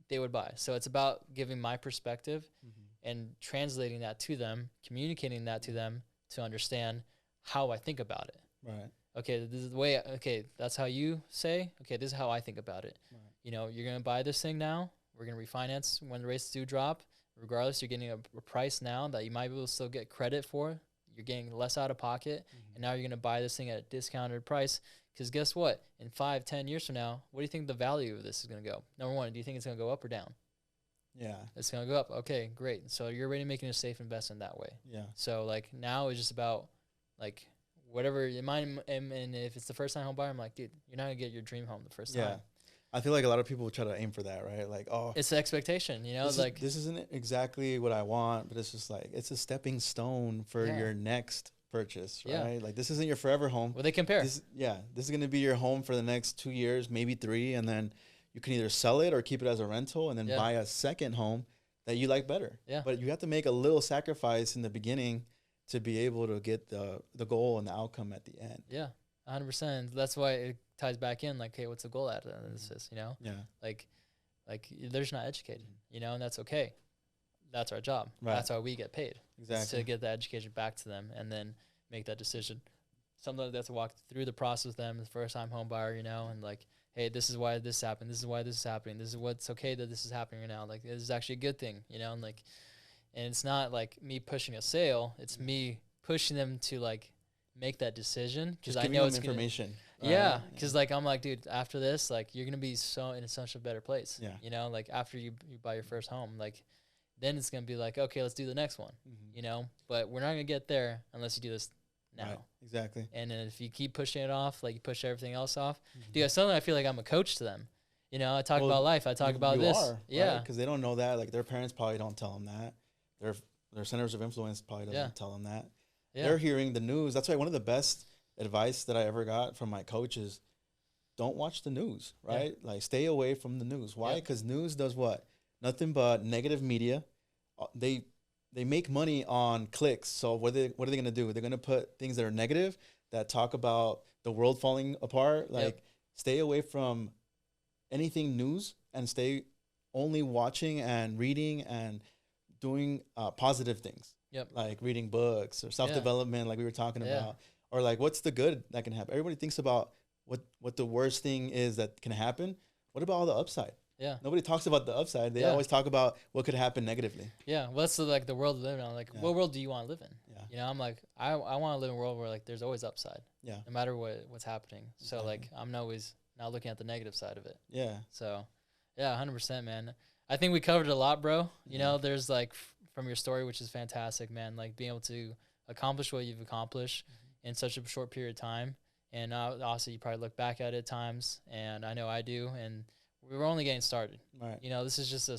Speaker 2: they would buy. So it's about giving my perspective
Speaker 3: Mm-hmm.
Speaker 2: and translating that to them, communicating that to them to understand how I think about it.
Speaker 3: Right.
Speaker 2: Okay, this is the way, okay, that's how you say, okay, this is how I think about it.
Speaker 3: Right.
Speaker 2: You know, you're going to buy this thing now, we're going to refinance when the rates do drop. Regardless, you're getting a price now that you might be able to still get credit for. You're getting less out of pocket,
Speaker 3: Mm-hmm.
Speaker 2: and now you're going to buy this thing at a discounted price. Because guess what? In 5-10 years from now, what do you think the value of this is going to go? Number one, do you think it's going to go up or down?
Speaker 3: Yeah.
Speaker 2: It's going to go up. Okay, great. So you're already making a safe investment that way.
Speaker 3: Yeah.
Speaker 2: So like now it's just about like whatever in mind, and if it's the first time home buyer, I'm like, dude, you're not gonna get your dream home the first
Speaker 3: Yeah.
Speaker 2: time.
Speaker 3: I feel like a lot of people try to aim for that, right? Like, oh,
Speaker 2: It's the expectation, you know,
Speaker 3: this isn't exactly what I want, but it's just like it's a stepping stone for
Speaker 2: Yeah.
Speaker 3: your next purchase,
Speaker 2: Yeah.
Speaker 3: right? Like this isn't your forever home.
Speaker 2: well, they compare.
Speaker 3: This is going to be your home for the next 2 years, maybe 3, and then you can either sell it or keep it as a rental and then
Speaker 2: Yeah.
Speaker 3: buy a second home that you like better.
Speaker 2: Yeah.
Speaker 3: But you have to make a little sacrifice in the beginning to be able to get the goal and the outcome at the end.
Speaker 2: Yeah, 100%. That's why it ties back in. Like, hey, what's the goal at the end of this? You know,
Speaker 3: Yeah.
Speaker 2: like they're just not educated, you know, and that's okay. That's our job.
Speaker 3: Right.
Speaker 2: That's why we get paid. Is
Speaker 3: Exactly.
Speaker 2: to get the education back to them and then make that decision. Sometimes they have to walk through the process with them, the first time home buyer, you know, and like, hey, this is why this happened. This is why this is happening. This is what's okay that this is happening right now. Like, this is actually a good thing, you know, and like, and it's not like me pushing a sale. It's me pushing them to like make that decision because
Speaker 3: Just
Speaker 2: I
Speaker 3: giving
Speaker 2: know
Speaker 3: them
Speaker 2: it's
Speaker 3: information.
Speaker 2: gonna, yeah, because like I'm like, dude, after this, like you're gonna be so in such a better place.
Speaker 3: Yeah.
Speaker 2: You know, like after you buy your first home, like then it's gonna be like, okay, let's do the next one.
Speaker 3: Mhm.
Speaker 2: You know, but we're not gonna get there unless you do this now.
Speaker 3: Right. Exactly.
Speaker 2: And then if you keep pushing it off, like you push everything else off,
Speaker 3: Mhm.
Speaker 2: dude, suddenly I feel like I'm a coach to them. You know, I talk
Speaker 3: Well,
Speaker 2: about life. I talk about
Speaker 3: you
Speaker 2: this.
Speaker 3: are,
Speaker 2: Yeah.
Speaker 3: because they don't know that. Like their parents probably don't tell them that. Their centers of influence probably doesn't
Speaker 2: Yeah.
Speaker 3: tell them that.
Speaker 2: Yeah.
Speaker 3: They're hearing the news. That's why one of the best advice that I ever got from my coach is don't watch the news, right? Like stay away from the news. Why?
Speaker 2: Yeah.
Speaker 3: Because news does what? Nothing but negative media. they make money on clicks. So what are they gonna do? They're gonna put things that are negative, that talk about the world falling apart. Like, stay away from anything news and stay only watching and reading and doing positive things.
Speaker 2: Yep.
Speaker 3: Like reading books or self-development, like we were talking about, or like what's the good that can happen. Everybody thinks about what the worst thing is that can happen. What about all the upside?
Speaker 2: Yeah.
Speaker 3: Nobody talks about the upside. They always talk about what could happen negatively.
Speaker 2: Yeah. Well, that's the world we live in. Like, what world do you want to live in?
Speaker 3: Yeah.
Speaker 2: You know, I'm like, I want to live in a world where like there's always upside.
Speaker 3: Yeah.
Speaker 2: No matter what's happening. So like, I'm always not looking at the negative side of it.
Speaker 3: Yeah.
Speaker 2: So, yeah, 100%, man. I think we covered a lot, bro. You know, there's like from your story, which is fantastic, man. Like being able to accomplish what you've accomplished in such a short period of time. And also, you probably look back at it at times, and I know I do. And we were only getting started.
Speaker 3: Right.
Speaker 2: You know, this is just a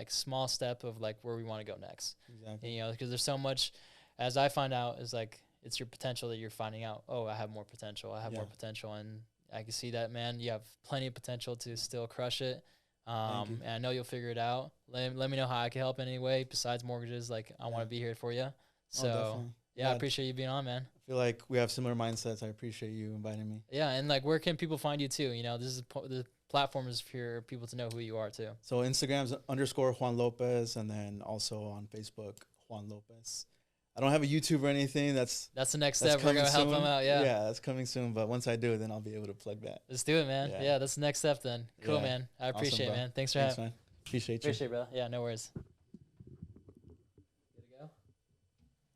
Speaker 2: small step of like where we want to go next.
Speaker 3: Exactly.
Speaker 2: And, you know, because there's so much, as I find out, is like it's your potential that you're finding out. Oh, I have more potential. I have more potential, and I can see that, man. You have plenty of potential to still crush it. And I know you'll figure it out. Let me know how I can help in any way besides mortgages. Like, I want to be here for you. So, I appreciate you being on, man.
Speaker 3: I feel like we have similar mindsets. I appreciate you inviting me.
Speaker 2: Yeah, and like, where can people find you too? You know, the platform is for people to know who you are too.
Speaker 3: So Instagram's _ Juan Lopez, and then also on Facebook, Juan Lopez. I don't have a YouTube or anything. That's
Speaker 2: the next step. We're gonna help them out. Yeah,
Speaker 3: that's coming soon. But once I do, then I'll be able to plug that.
Speaker 2: Let's do it, man. Yeah, that's the next step then. Cool, man. I appreciate it, man. Thanks for having me.
Speaker 3: Appreciate you.
Speaker 2: Appreciate it, bro. Yeah, no worries.